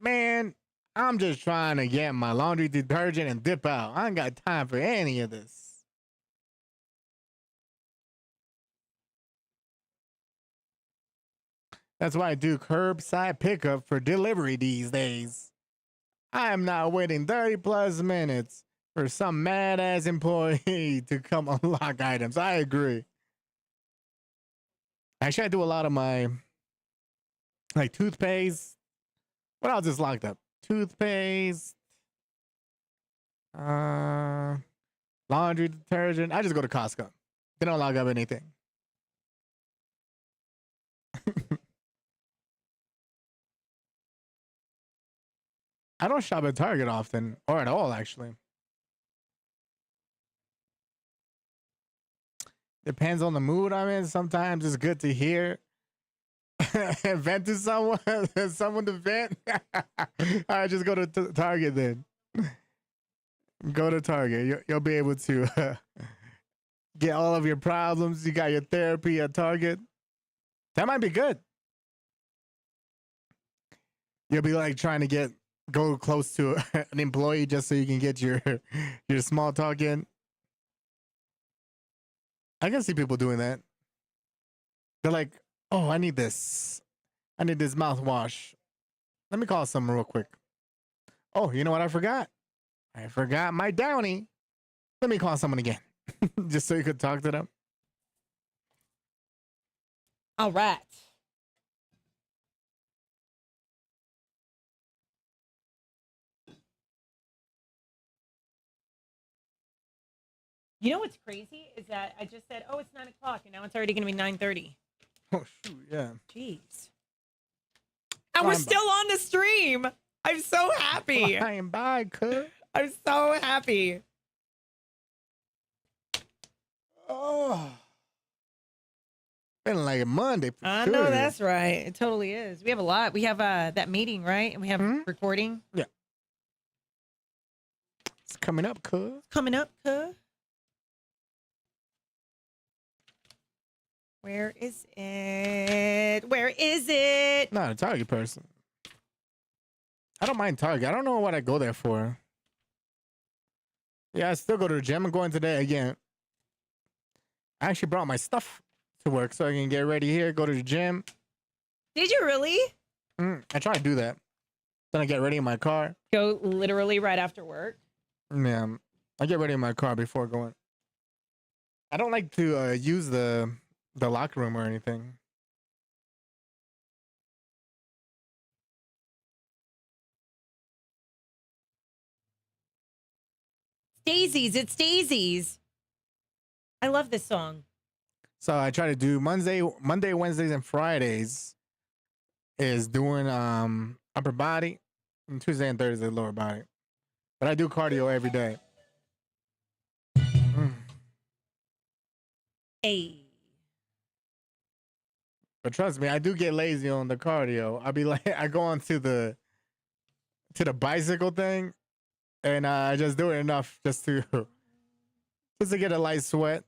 Man, I'm just trying to get my laundry detergent and dip out. I ain't got time for any of this. That's why I do curbside pickup for delivery these days. I am not waiting 30 plus minutes for some mad ass employee to come unlock items. I agree. Actually, I do a lot of my like toothpaste. What else is locked up? Toothpaste, laundry detergent. I just go to Costco. They don't lock up anything. I don't shop at Target often, or at all, actually. Depends on the mood I'm in. Sometimes it's good to hear. Vent to someone, someone to vent. I just go to Target then. Go to Target. You'll be able to get all of your problems. You got your therapy at Target. That might be good. You'll be like trying to go close to an employee just so you can get your small talk in. I can see people doing that. They're like, oh, I need this. I need this mouthwash. Let me call someone real quick. Oh, you know what I forgot? I forgot my Downy. Let me call someone again. Just so you could talk to them. All right. You know what's crazy is that I just said, "Oh, it's 9:00," and now it's already going to be 9:30. Oh shoot, yeah. Jeez. And we're still on the stream. I'm so happy. Flying by, cuz. I'm so happy. Oh. Feeling like a Monday. For I sure. know that's right. It totally is. We have a lot. We have that meeting, right? And we have recording. Yeah. It's coming up, cuz. Coming up, cuz. Where is it? Where is it? Not a Target person. I don't mind Target. I don't know what I go there for. Yeah, I still go to the gym. I'm going today again. I actually brought my stuff to work so I can get ready here, go to the gym. Did you really? I try to do that. Then I get ready in my car. Go literally right after work? Yeah, I get ready in my car before going. I don't like to use the locker room or anything. Daisies. It's Daisies. I love this song. So I try to do Monday, Wednesdays, and Fridays is doing upper body, and Tuesday and Thursday lower body. But I do cardio every day. Hey. But trust me, I do get lazy on the cardio. I'll be like, I go on to the bicycle thing, and I just do it enough just to get a light sweat.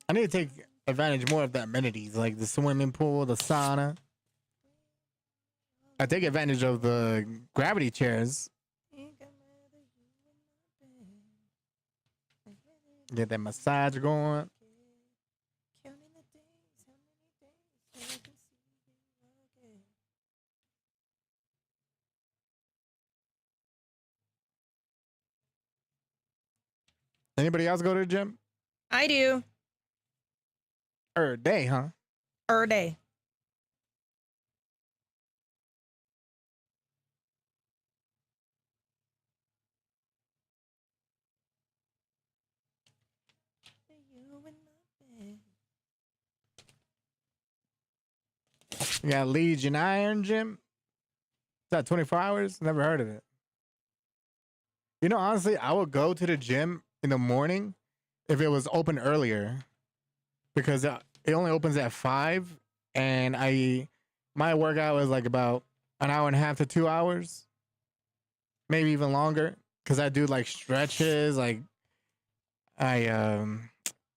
I need to take advantage more of the amenities, like the swimming pool, the sauna. I take advantage of the gravity chairs. Get that massage going. Anybody else go to the gym? I do. Day, huh? Day. You got Legion Iron Gym. Is that 24 hours? Never heard of it. You know, honestly, I would go to the gym in the morning if it was open earlier, because it only opens at 5, and my workout is like about an hour and a half to 2 hours, maybe even longer, because I do like stretches, like I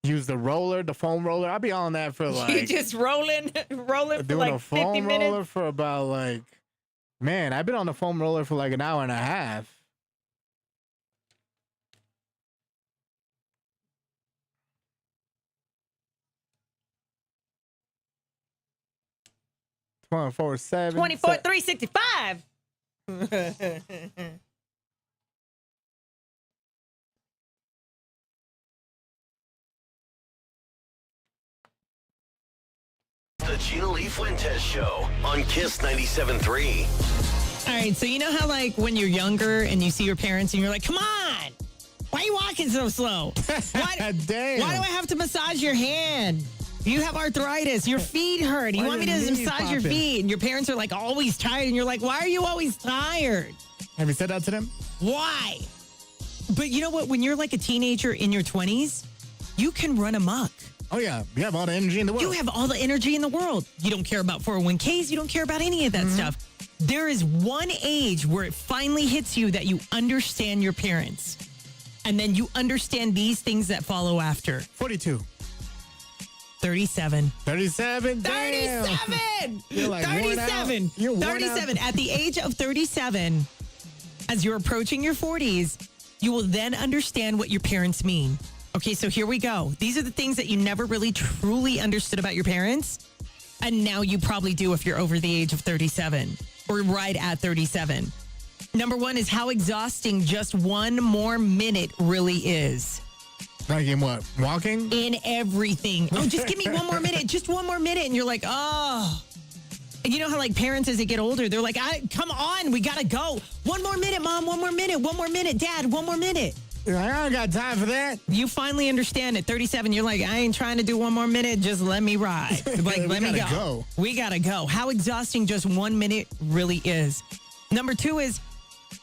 use the foam roller. I'll be on that for like You just rolling for doing like a 50 foam minutes. roller for about like, man, I've been on the foam roller for like an hour and a half. Four 7 24, 365. The GLF Fuentes Show on Kiss 97.3. All right, so you know how like when you're younger and you see your parents and you're like, come on, why are you walking so slow? Why, Damn. why do I have to massage your hand? You have arthritis. Your feet hurt. You Why want me your to knees massage your popping? feet? And your parents are like always tired. And you're like, why are you always tired? Have you said that to them? Why? But you know what? When you're like a teenager in your 20s, you can run amok. Oh yeah, you have all the energy in the world. You have all the energy in the world. You don't care about 401ks. You don't care about any of that stuff. There is one age where it finally hits you that you understand your parents. And then you understand these things that follow after. 42. 37. 37? Damn. 37! You're like worn out. 37. You're worn 37. At the age of 37, as you're approaching your 40s, you will then understand what your parents mean. Okay, so here we go. These are the things that you never really truly understood about your parents. And now you probably do if you're over the age of 37 or right at 37. Number 1 is how exhausting just one more minute really is. Like in what? Walking? In everything. Oh, just give me one more minute. Just one more minute. And you're like, oh. And you know how like parents as they get older, they're like, come on, we got to go. One more minute, Mom. One more minute. One more minute, Dad. One more minute. I don't got time for that. You finally understand at 37, you're like, I ain't trying to do one more minute. Just let me ride. Like, let me go. We got to go. How exhausting just 1 minute really is. Number 2 is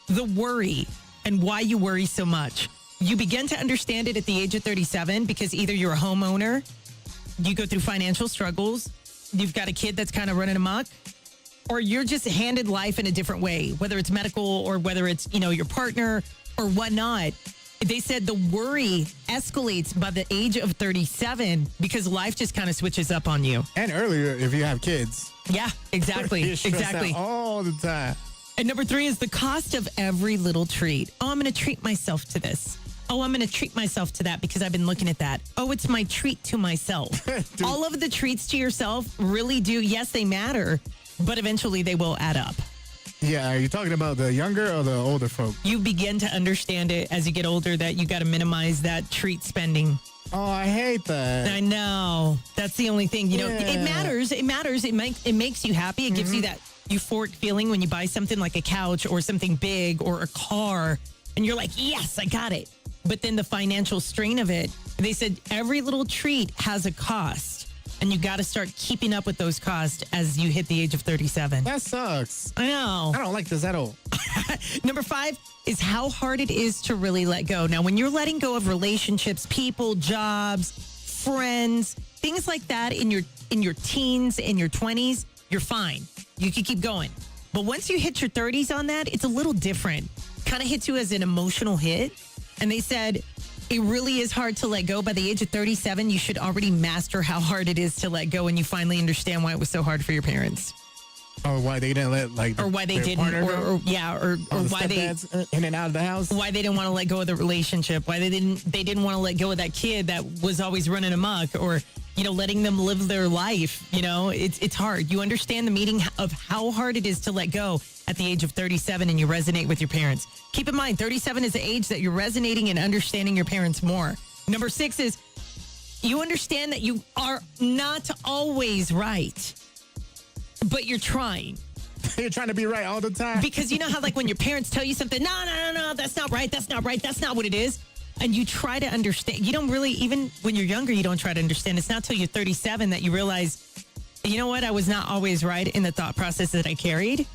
the worry and why you worry so much. You begin to understand it at the age of 37 because either you're a homeowner, you go through financial struggles, you've got a kid that's kind of running amok, or you're just handed life in a different way, whether it's medical or whether it's, your partner or whatnot. They said the worry escalates by the age of 37 because life just kind of switches up on you. And earlier, if you have kids. Yeah, exactly. You're stressed Exactly. out all the time. And number 3 is the cost of every little treat. Oh, I'm going to treat myself to this. Oh, I'm going to treat myself to that because I've been looking at that. Oh, it's my treat to myself. All of the treats to yourself really do. Yes, they matter, but eventually they will add up. Yeah, are you talking about the younger or the older folk? You begin to understand it as you get older that you got to minimize that treat spending. Oh, I hate that. I know. That's the only thing. It Yeah. matters. It matters. It makes you happy. It gives you that euphoric feeling when you buy something like a couch or something big or a car and you're like, yes, I got it. But then the financial strain of it, they said every little treat has a cost. And you got to start keeping up with those costs as you hit the age of 37. That sucks. I know. I don't like this at all. Number 5 is how hard it is to really let go. Now, when you're letting go of relationships, people, jobs, friends, things like that in your teens, in your 20s, you're fine. You can keep going. But once you hit your 30s on that, it's a little different. Kind of hits you as an emotional hit. And they said it really is hard to let go. By the age of 37, you should already master how hard it is to let go, and you finally understand why it was so hard for your parents. Or why they didn't let or why they didn't, or why they in and out of the house. Why they didn't want to let go of the relationship. Why they didn't want to let go of that kid that was always running amok, or letting them live their life. It's hard. You understand the meaning of how hard it is to let go at the age of 37, and you resonate with your parents. Keep in mind, 37 is the age that you're resonating and understanding your parents more. Number 6 is you understand that you are not always right, but you're trying. You're trying to be right all the time. Because you know how, like, when your parents tell you something, no, that's not right, that's not what it is. And you try to understand. You don't really, even when you're younger, you don't try to understand. It's not till you're 37 that you realize, you know what, I was not always right in the thought process that I carried.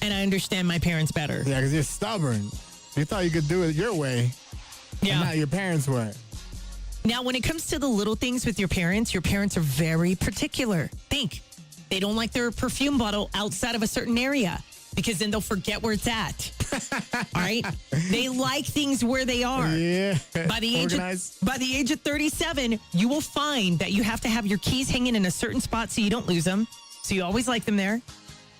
And I understand my parents better. Yeah, because you're stubborn. You thought you could do it your way. Yeah. And not your parents' way. Now, when it comes to the little things with your parents are very particular. Think. They don't like their perfume bottle outside of a certain area because then they'll forget where it's at. All right? They like things where they are. Yeah. By the age of 37, you will find that you have to have your keys hanging in a certain spot so you don't lose them. So you always like them there.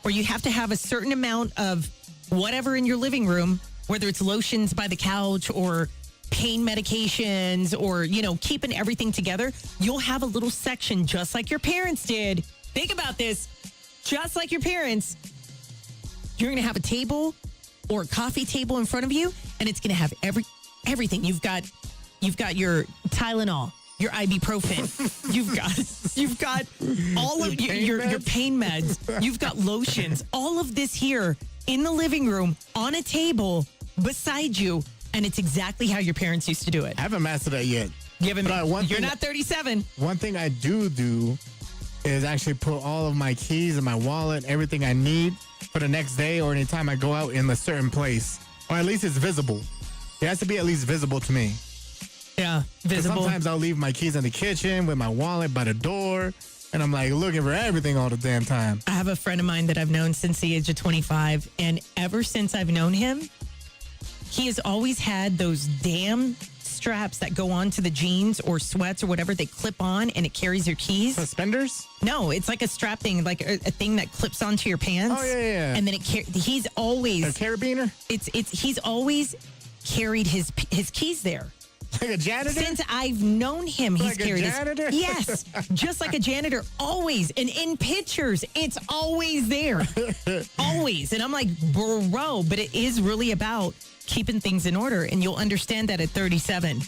Or you have to have a certain amount of whatever in your living room, whether it's lotions by the couch or pain medications or, keeping everything together. You'll have a little section just like your parents did. Think about this. Just like your parents, you're going to have a table or a coffee table in front of you, and it's going to have everything. You've got your Tylenol, your ibuprofen. You've got all of your pain meds. You've got lotions. All of this here in the living room on a table beside you, and it's exactly how your parents used to do it. I haven't mastered that yet. You're not 37. One thing I do is actually put all of my keys in my wallet, everything I need for the next day or anytime I go out in a certain place. Or at least it's visible. It has to be at least visible to me. Yeah, visible. Sometimes I'll leave my keys in the kitchen with my wallet by the door, and I'm like looking for everything all the damn time. I have a friend of mine that I've known since the age of 25, and ever since I've known him, he has always had those damn straps that go on to the jeans or sweats or whatever. They clip on and it carries your keys. Suspenders? No, it's like a strap thing, like a thing that clips onto your pants. Oh, yeah. And then he's always... A carabiner? He's always carried his keys there. Like a janitor? Since I've known him, he's Like a carried janitor? this. Yes, just like a janitor, always. And in pictures, it's always there. Always. And I'm like, bro, but it is really about keeping things in order. And you'll understand that at 37.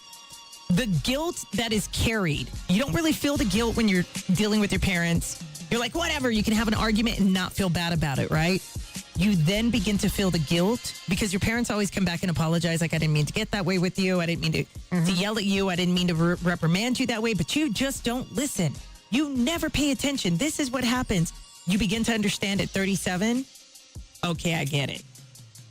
The guilt that is carried, you don't really feel the guilt when you're dealing with your parents. You're like, whatever, you can have an argument and not feel bad about it, right? You then begin to feel the guilt because your parents always come back and apologize. Like, I didn't mean to get that way with you. I didn't mean to yell at you. I didn't mean to reprimand you that way, but you just don't listen. You never pay attention. This is what happens. You begin to understand at 37. Okay, I get it.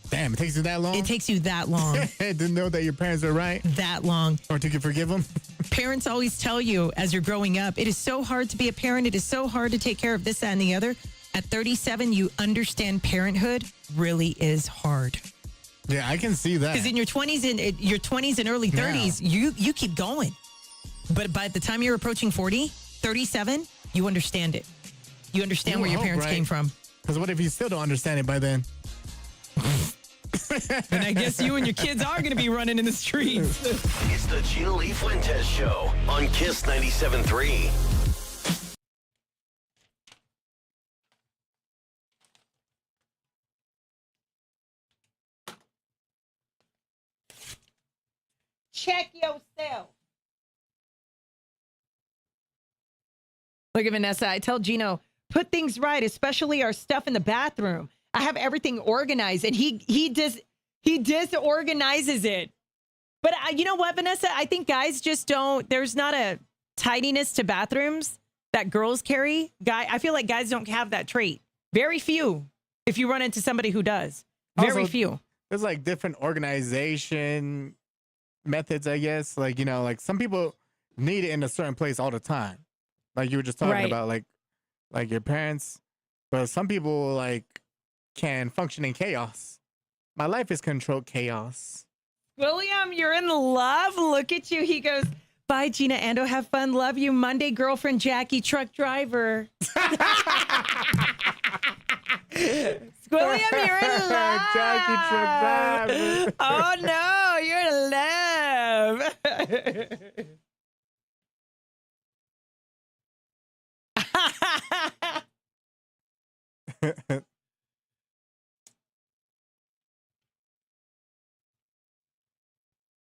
Damn, it takes you that long? It takes you that long. To know that your parents are right? That long. Or to forgive them? Parents always tell you as you're growing up, it is so hard to be a parent. It is so hard to take care of this, that, and the other. At 37, you understand parenthood really is hard. Yeah, I can see that. Because in your 20s and early 30s, you keep going. But by the time you're approaching 40, 37, you understand it. You understand where your parents came from. Because what if you still don't understand it by then? And I guess you and your kids are going to be running in the streets. It's the GLF Fuentes Show on Kiss 97.3. Check yourself. Look at Vanessa. I tell Gino, put things right, especially our stuff in the bathroom. I have everything organized, and he disorganizes it. But you know what, Vanessa? I think guys just don't. There's not a tidiness to bathrooms that girls carry. I feel like guys don't have that trait. Very few. If you run into somebody who does, very Also, few. There's like different organization methods, I guess. Like, you know, like some people need it in a certain place all the time. Like you were just talking about, like your parents. But some people like can function in chaos. My life is controlled chaos. William, you're in love. Look at you. He goes, bye, Gina Ando. Have fun. Love you. Monday, girlfriend, Jackie, truck driver. William, you're in love. Jackie, truck driver. Oh, no. You're in love.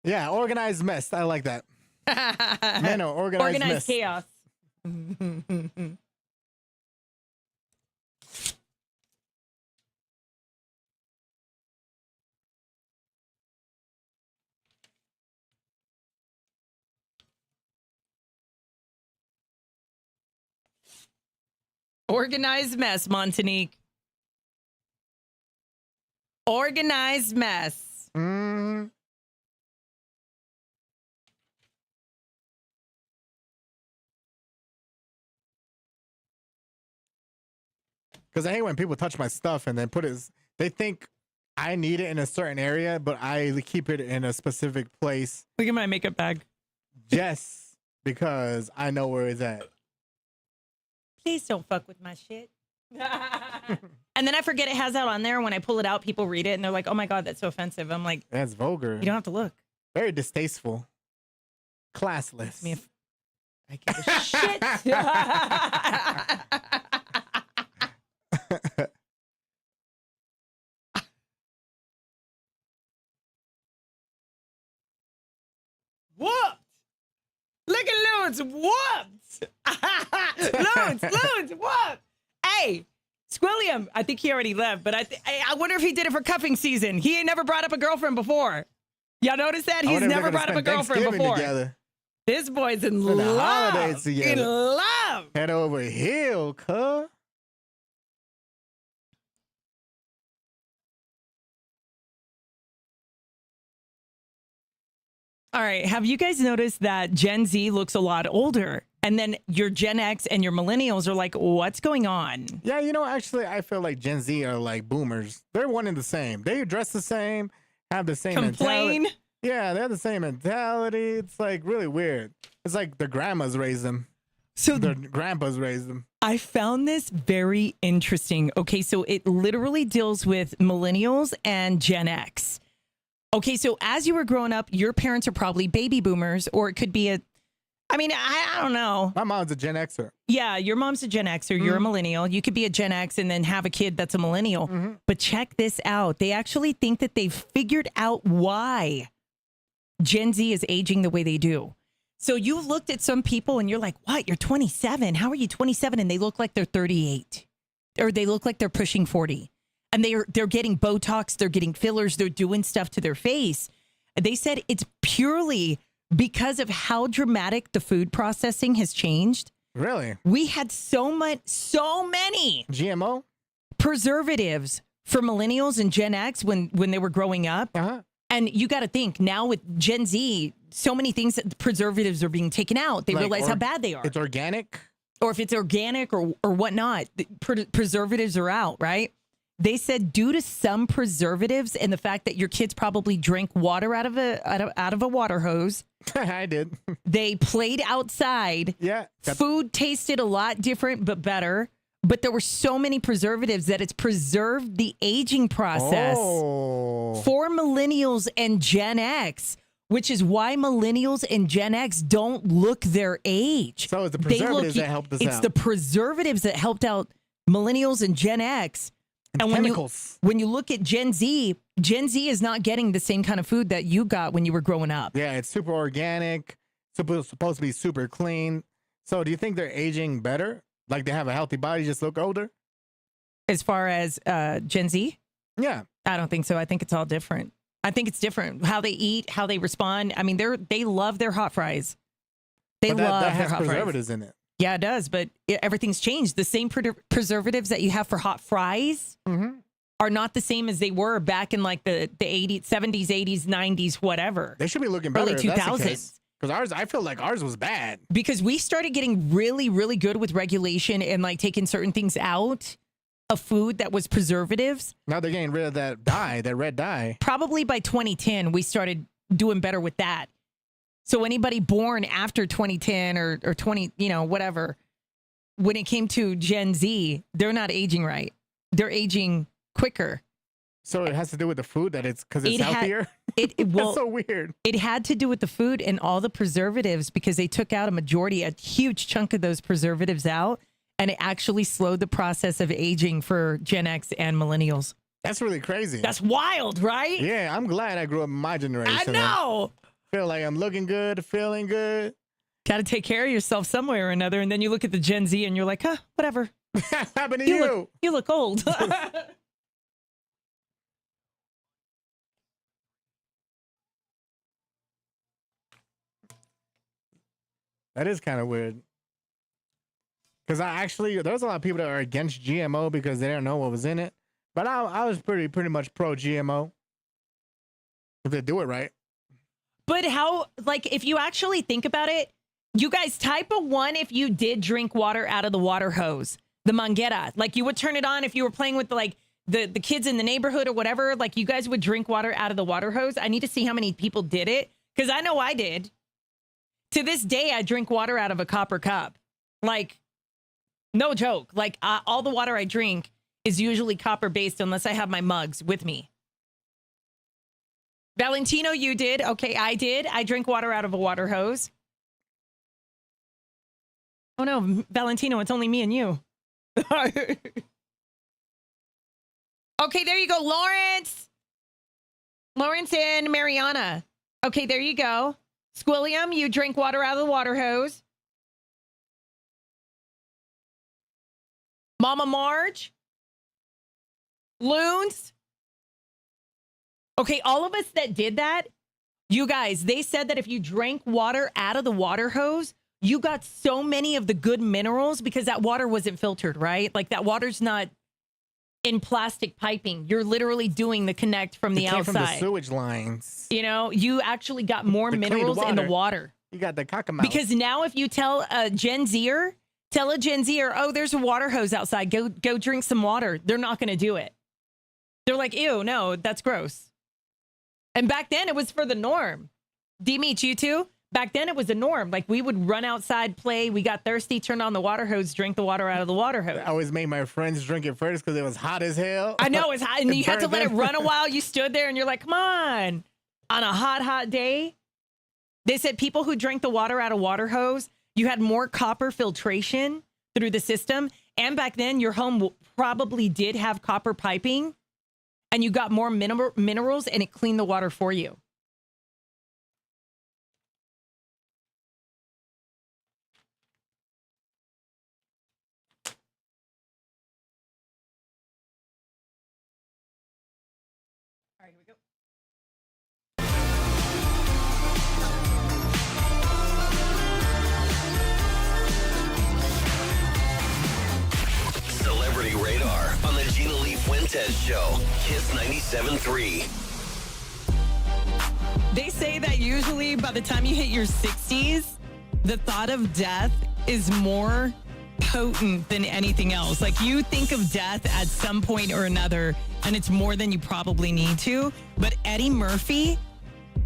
Yeah, organized mess. I like that. Man, no, organized mess. chaos. Organized mess, Montanique. Organized mess. Mm. Because I hate when people touch my stuff and then they think I need it in a certain area, but I keep it in a specific place Look at my makeup bag. just because I know where it's at. Please don't fuck with my shit. And then I forget it has that on there. When I pull it out, people read it and they're like, oh my God, that's so offensive. I'm like, That's vulgar. you don't have to look. Very distasteful. Classless. Me if I give a shit. Whooped. Look at Loons. Whooped. Loons. Whooped. Hey, Squilliam. I think he already left, but I wonder if he did it for cuffing season. He ain't never brought up a girlfriend before. Y'all notice that? He's never brought up a girlfriend before. Together. This boy's in For the love. holidays together. In love. Head over heel, cuh. All right. Have you guys noticed that Gen Z looks a lot older? And then your Gen X and your millennials are like, what's going on? Yeah, you know, actually, I feel like Gen Z are like boomers. They're one and the same. They dress the same, have the same Complain. mentality. Yeah, they have the same mentality. It's like really weird. It's like their grandmas raised them. So Their grandpas raised them. I found this very interesting. Okay, so it literally deals with millennials and Gen X. Okay, so as you were growing up, your parents are probably baby boomers, or it could be I don't know. My mom's a Gen Xer. Yeah, your mom's a Gen X or you're a millennial. You could be a Gen X and then have a kid that's a millennial. But check this out. They actually think that they've figured out why Gen Z is aging the way they do. So you looked at some people and you're like, what? You're 27. How are you 27? And they look like they're 38 or they look like they're pushing 40. And they're getting Botox. They're getting fillers. They're doing stuff to their face. They said it's purely because of how dramatic the food processing has changed. Really? We had so many GMO preservatives for millennials and Gen X when they were growing up. And you got to think now with Gen Z, so many things that preservatives are being taken out. They realize how bad they are. It's organic. Or if it's organic or whatnot, preservatives are out, right? They said due to some preservatives and the fact that your kids probably drank water out of a water hose. I did. They played outside. Yeah. Food tasted a lot different, but better. But there were so many preservatives that it's preserved the aging process for millennials and Gen X, which is why millennials and Gen X don't look their age. So it's the preservatives that helped us out. It's the preservatives that helped out millennials and Gen X. And chemicals. when you look at Gen Z is not getting the same kind of food that you got when you were growing up. Yeah, it's super organic, supposed to be super clean. So do you think they're aging better? Like they have a healthy body, just look older? As far as Gen Z? Yeah. I don't think so. I think it's all different. I think it's different. How they eat, how they respond. I mean, they love their hot fries. They love that their has hot preservatives fries. in it. Yeah, it does, but everything's changed. The same preservatives that you have for hot fries are not the same as they were back in like the 80s, 70s, 80s, 90s, whatever. They should be looking better. Early 2000s. Because I feel like ours was bad. Because we started getting really, really good with regulation and like taking certain things out of food that was preservatives. Now they're getting rid of that dye, that red dye. Probably by 2010, we started doing better with that. So anybody born after 2010 or 20, whatever, when it came to Gen Z, they're not aging right. They're aging quicker. So it has to do with the food that it's because it's healthier? Well, that's so weird. It had to do with the food and all the preservatives because they took out a huge chunk of those preservatives out, and it actually slowed the process of aging for Gen X and millennials. That's really crazy. That's wild, right? Yeah, I'm glad I grew up in my generation. I know. Feel like I'm looking good, feeling good. Got to take care of yourself some way or another. And then you look at the Gen Z and you're like, whatever. Happened to you. You look old. That is kind of weird. Because there's a lot of people that are against GMO because they don't know what was in it. But I was pretty much pro GMO. If they do it right. But if you actually think about it, you guys, type a 1 if you did drink water out of the water hose, the manguera. Like you would turn it on if you were playing with the kids in the neighborhood or whatever. Like you guys would drink water out of the water hose. I need to see how many people did it because I know I did. To this day, I drink water out of a copper cup. Like, no joke. Like all the water I drink is usually copper based unless I have my mugs with me. Valentino, you did. Okay, I did. I drink water out of a water hose. Oh, no, Valentino, it's only me and you. Okay, there you go, Lawrence. Lawrence and Mariana. Okay, there you go. Squilliam, you drink water out of the water hose. Mama Marge. Loons. Okay, all of us that did that, you guys, they said that if you drank water out of the water hose, you got so many of the good minerals because that water wasn't filtered, right? Like that water's not in plastic piping. You're literally doing the connect from the outside. From the sewage lines. You actually got more minerals in the water. You got the cockamouth. Because now if you tell a Gen Zer, oh, there's a water hose outside. Go drink some water. They're not going to do it. They're like, ew, no, that's gross. And back then it was for the norm. D-Meat, you too? Back then it was the norm. Like we would run outside, play. We got thirsty, turned on the water hose, drink the water out of the water hose. I always made my friends drink it first because it was hot as hell. I know it's hot. And you had to let it run a while. You stood there and you're like, come on. on a hot, hot day. They said people who drank the water out of water hose, you had more copper filtration through the system. And back then, your home probably did have copper piping, and you got more minerals, and it cleaned the water for you. All right, here we go. Celebrity Radar on the GLF Fuentes Show. Kiss 97.3. They say that usually by the time you hit your 60s, the thought of death is more potent than anything else. Like, you think of death at some point or another, and it's more than you probably need to. But Eddie Murphy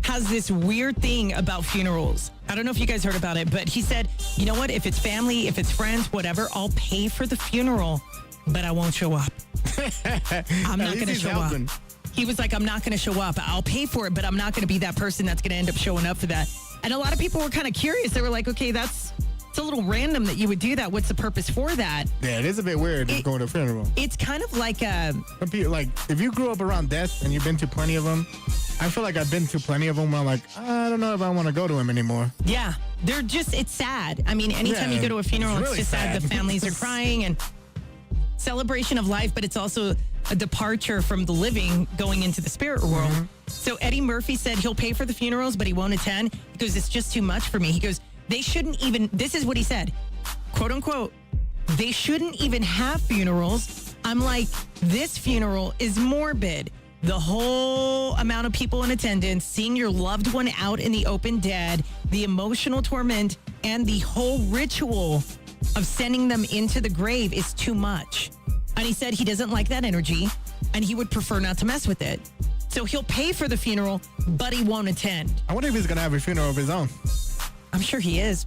has this weird thing about funerals. I don't know if you guys heard about it, but he said, you know what? If it's family, if it's friends, whatever, I'll pay for the funeral, but I won't show up. I'm not going to show up. He was like, I'm not going to show up. I'll pay for it, but I'm not going to be that person that's going to end up showing up for that. And a lot of people were kind of curious. They were like, okay, it's a little random that you would do that. What's the purpose for that? Yeah, it is a bit weird just going to a funeral. It's kind of like like, if you grew up around death and you've been to plenty of them, I feel like I've been to plenty of them where I'm like, I don't know if I want to go to them anymore. Yeah, it's sad. I mean, anytime you go to a funeral, it's just sad. The families are crying and celebration of life, but it's also a departure from the living going into the spirit world. Mm-hmm. So Eddie Murphy said he'll pay for the funerals, but he won't attend because it's just too much for me. He goes, they shouldn't even, this is what he said, quote unquote, they shouldn't even have funerals. I'm like, this funeral is morbid. The whole amount of people in attendance, seeing your loved one out in the open dead, the emotional torment, and the whole ritual of sending them into the grave is too much. And he said he doesn't like that energy, and he would prefer not to mess with it. So he'll pay for the funeral, but he won't attend. I wonder if he's going to have a funeral of his own. I'm sure he is.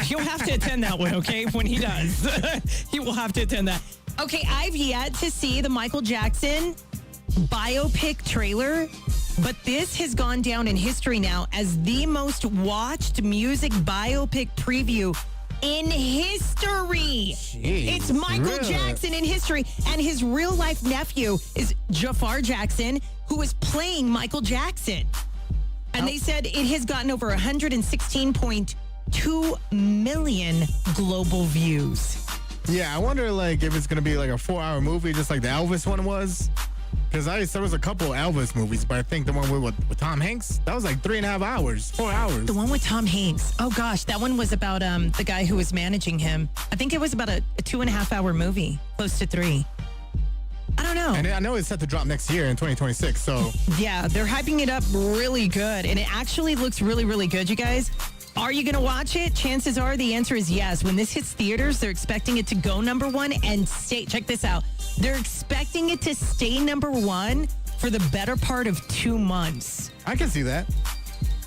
He'll have to attend that one, okay? When he does. He will have to attend that. Okay, I've yet to see the Michael Jackson biopic trailer, but this has gone down in history now as the most watched music biopic preview in history. Jeez, it's Michael Jackson in history, and his real life nephew is Jafar Jackson, who is playing Michael Jackson. And they said it has gotten over 116.2 million global views. Yeah, I wonder if it's going to be like a 4-hour movie just like the Elvis one was. Because there was a couple Elvis movies, but I think the one with Tom Hanks, that was like 3.5 hours, 4 hours. The one with Tom Hanks. Oh, gosh. That one was about the guy who was managing him. I think it was about a 2.5-hour movie, close to 3. I don't know. And I know it's set to drop next year in 2026, so. Yeah, they're hyping it up really good. And it actually looks really, really good, you guys. Are you going to watch it? Chances are the answer is yes. When this hits theaters, they're expecting it to go number 1 and stay. Check this out. They're expecting it to stay number 1 for the better part of 2 months. I can see that.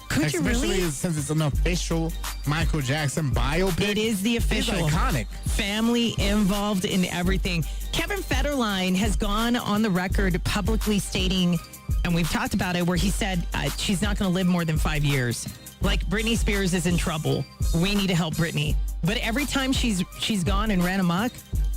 Could you really? Especially since it's an official Michael Jackson biopic. It is the official. It's iconic. Family involved in everything. Kevin Federline has gone on the record publicly stating, and we've talked about it, where he said she's not going to live more than 5 years. Like, Britney Spears is in trouble. We need to help Britney. But every time she's gone and ran amok,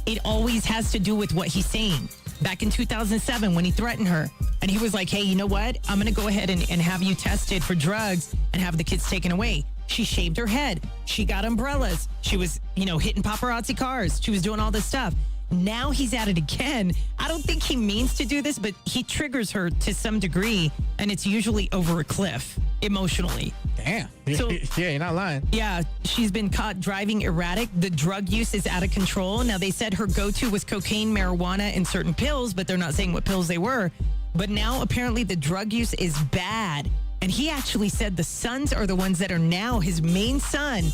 it always has to do with what he's saying. Back in 2007 when he threatened her, and he was like, hey, you know what? I'm going to go ahead and have you tested for drugs and have the kids taken away. She shaved her head. She got umbrellas. She was, hitting paparazzi cars. She was doing all this stuff. Now he's at it again. I don't think he means to do this, but he triggers her to some degree, and it's usually over a cliff emotionally. Damn. So, yeah, you're not lying. Yeah, she's been caught driving erratic. The drug use is out of control. Now, they said her go-to was cocaine, marijuana, and certain pills, but they're not saying what pills they were. But now, apparently, the drug use is bad. And he actually said the sons are the ones that are now his main son.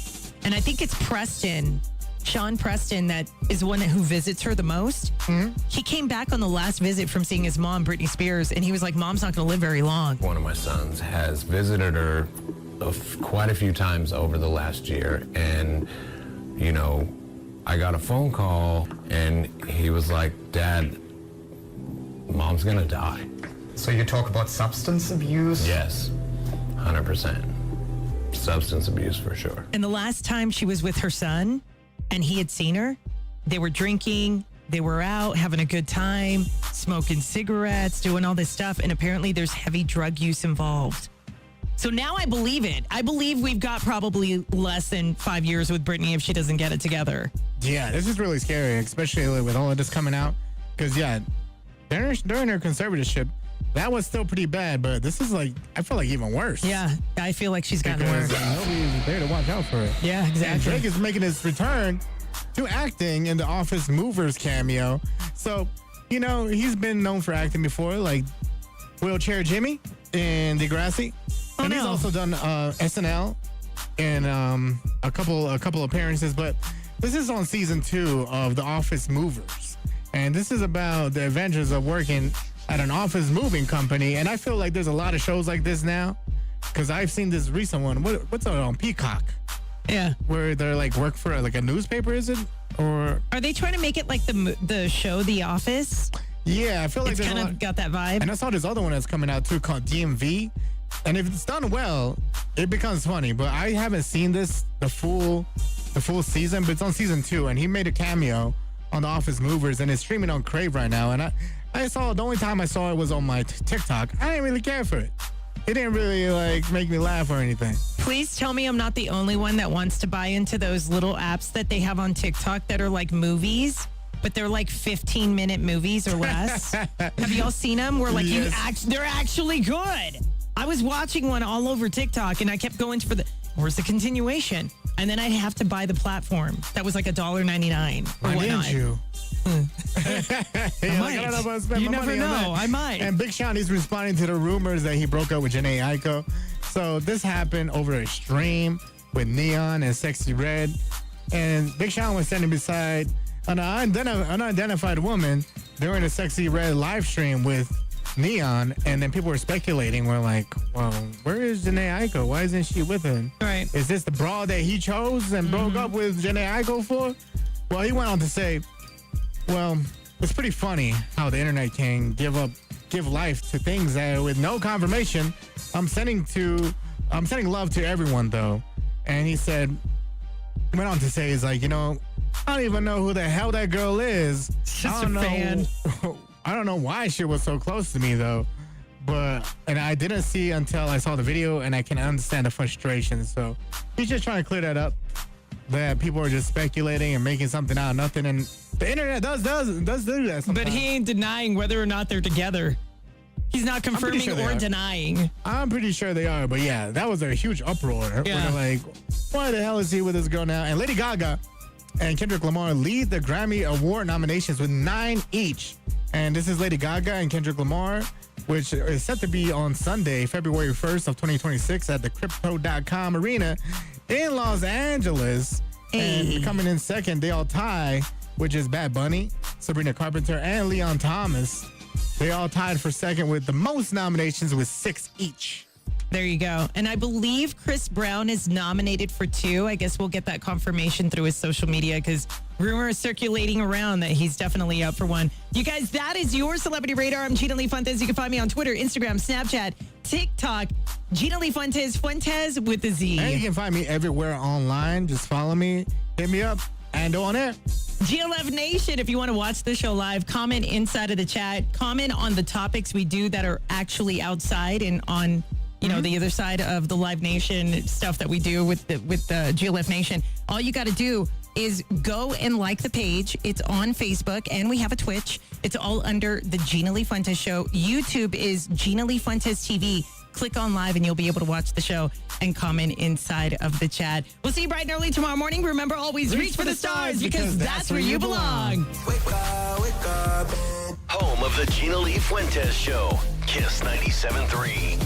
And I think it's Preston. Sean Preston, that is the one who visits her the most. Mm-hmm. He came back on the last visit from seeing his mom, Britney Spears, and he was like, Mom's not going to live very long. One of my sons has visited her quite a few times over the last year, and, I got a phone call, and he was like, Dad, Mom's going to die. So you talk about substance abuse? Yes, 100%. Substance abuse for sure. And the last time she was with her son and he had seen her, they were drinking, they were out having a good time, smoking cigarettes, doing all this stuff. And apparently there's heavy drug use involved. So now I believe it. I believe we've got probably less than 5 years with Britney if she doesn't get it together. Yeah, this is really scary, especially with all of this coming out. Because, yeah, during her conservatorship, that was still pretty bad, but this is like, I feel like even worse. Yeah, I feel like she's gotten Because worse. nobody's there to watch out for it. Yeah, And exactly. Drake is making his return to acting in the Office Movers cameo. So, you know, he's been known for acting before, like Wheelchair Jimmy in Degrassi. Oh, And he's no. also done SNL in a couple appearances, but this is on season 2 of The Office Movers. And this is about the adventures of working at an office moving company. And I feel like there's a lot of shows like this now, because I've seen this recent one. What's it on Peacock? Yeah. Where they're like work for like a newspaper, is it? Or Are they trying to make it like the show The Office? yeah, I feel like It's there's a kind lot. of got that vibe. And I saw this other one that's coming out too called DMV. And if it's done well, it becomes funny. But I haven't seen the full season, but it's on season 2, and he made a cameo on The Office Movers, and it's streaming on Crave right now. And I saw the only time I saw it was on my TikTok. I didn't really care for it. It didn't really like make me laugh or anything. Please tell me I'm not the only one that wants to buy into those little apps that they have on TikTok that are like movies, but they're like 15-minute movies or less. Have y'all seen them? Where like Yes. they're actually good. I was watching one all over TikTok and I kept going for where's the continuation? And then I'd have to buy the platform. That was like $1.99 or Why whatnot. didn't you? I might. I don't know if I'll spend You my never money on know. that. I might. And Big Sean is responding to the rumors that he broke up with Janae Aiko. So this happened over a stream with Neon and Sexy Red. And Big Sean was standing beside an unidentified woman during a Sexy Red live stream with Neon. And then people were speculating. We're like, well, where is Janae Aiko? Why isn't she with him? Right. Is this the broad that he chose and broke up with Janae Aiko for? Well, he went on to say, well, it's pretty funny how the internet can give life to things that with no confirmation. I'm sending love to everyone though. And he went on to say, he's like, you know, I don't even know who the hell that girl is. Just I don't a fan. I don't know why she was so close to me though. And I didn't see until I saw the video, and I can understand the frustration. So he's just trying to clear that up. That people are just speculating and making something out of nothing, and the internet does do that sometimes. But he ain't denying whether or not they're together. He's not confirming sure they or are. denying. I'm pretty sure they are, but yeah, that was a huge uproar. Where Yeah. they're like, why the hell is he with this girl now? And Lady Gaga and Kendrick Lamar lead the Grammy Award nominations with 9 each. And this is Lady Gaga and Kendrick Lamar, which is set to be on Sunday, February 1st of 2026 at the Crypto.com Arena in Los Angeles. Hey. And coming in second, they all tie, which is Bad Bunny, Sabrina Carpenter, and Leon Thomas. They all tied for second with the most nominations with 6 each. There you go. And I believe Chris Brown is nominated for 2. I guess we'll get that confirmation through his social media because rumors circulating around that he's definitely up for one. You guys, that is your Celebrity Radar. I'm Gina Lee Fuentes. You can find me on Twitter, Instagram, Snapchat, TikTok. Gina Lee Fuentes with the Z. And you can find me everywhere online. Just follow me, hit me up, and on air. GLF Nation, if you want to watch the show live, comment inside of the chat. Comment on the topics we do that are actually outside and on the other side of the Live Nation stuff that we do with the GLF Nation. All you got to do is go and like the page. It's on Facebook, and we have a Twitch. It's all under the Gina Lee Fuentes Show. YouTube is Gina Lee Fuentes TV. Click on live, and you'll be able to watch the show and comment inside of the chat. We'll see you bright and early tomorrow morning. Remember, always reach for the stars because that's where you belong. Wake up, wake up. Home of the Gina Lee Fuentes Show. Kiss 97.3.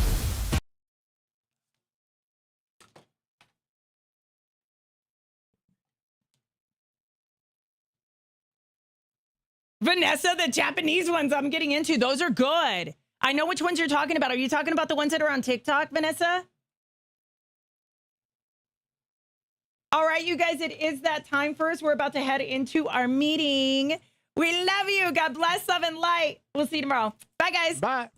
Vanessa, the Japanese ones I'm getting into, those are good. I know which ones you're talking about. Are you talking about the ones that are on TikTok, Vanessa? All right, you guys, it is that time for us. We're about to head into our meeting. We love you. God bless, love, and light. We'll see you tomorrow. Bye, guys. Bye.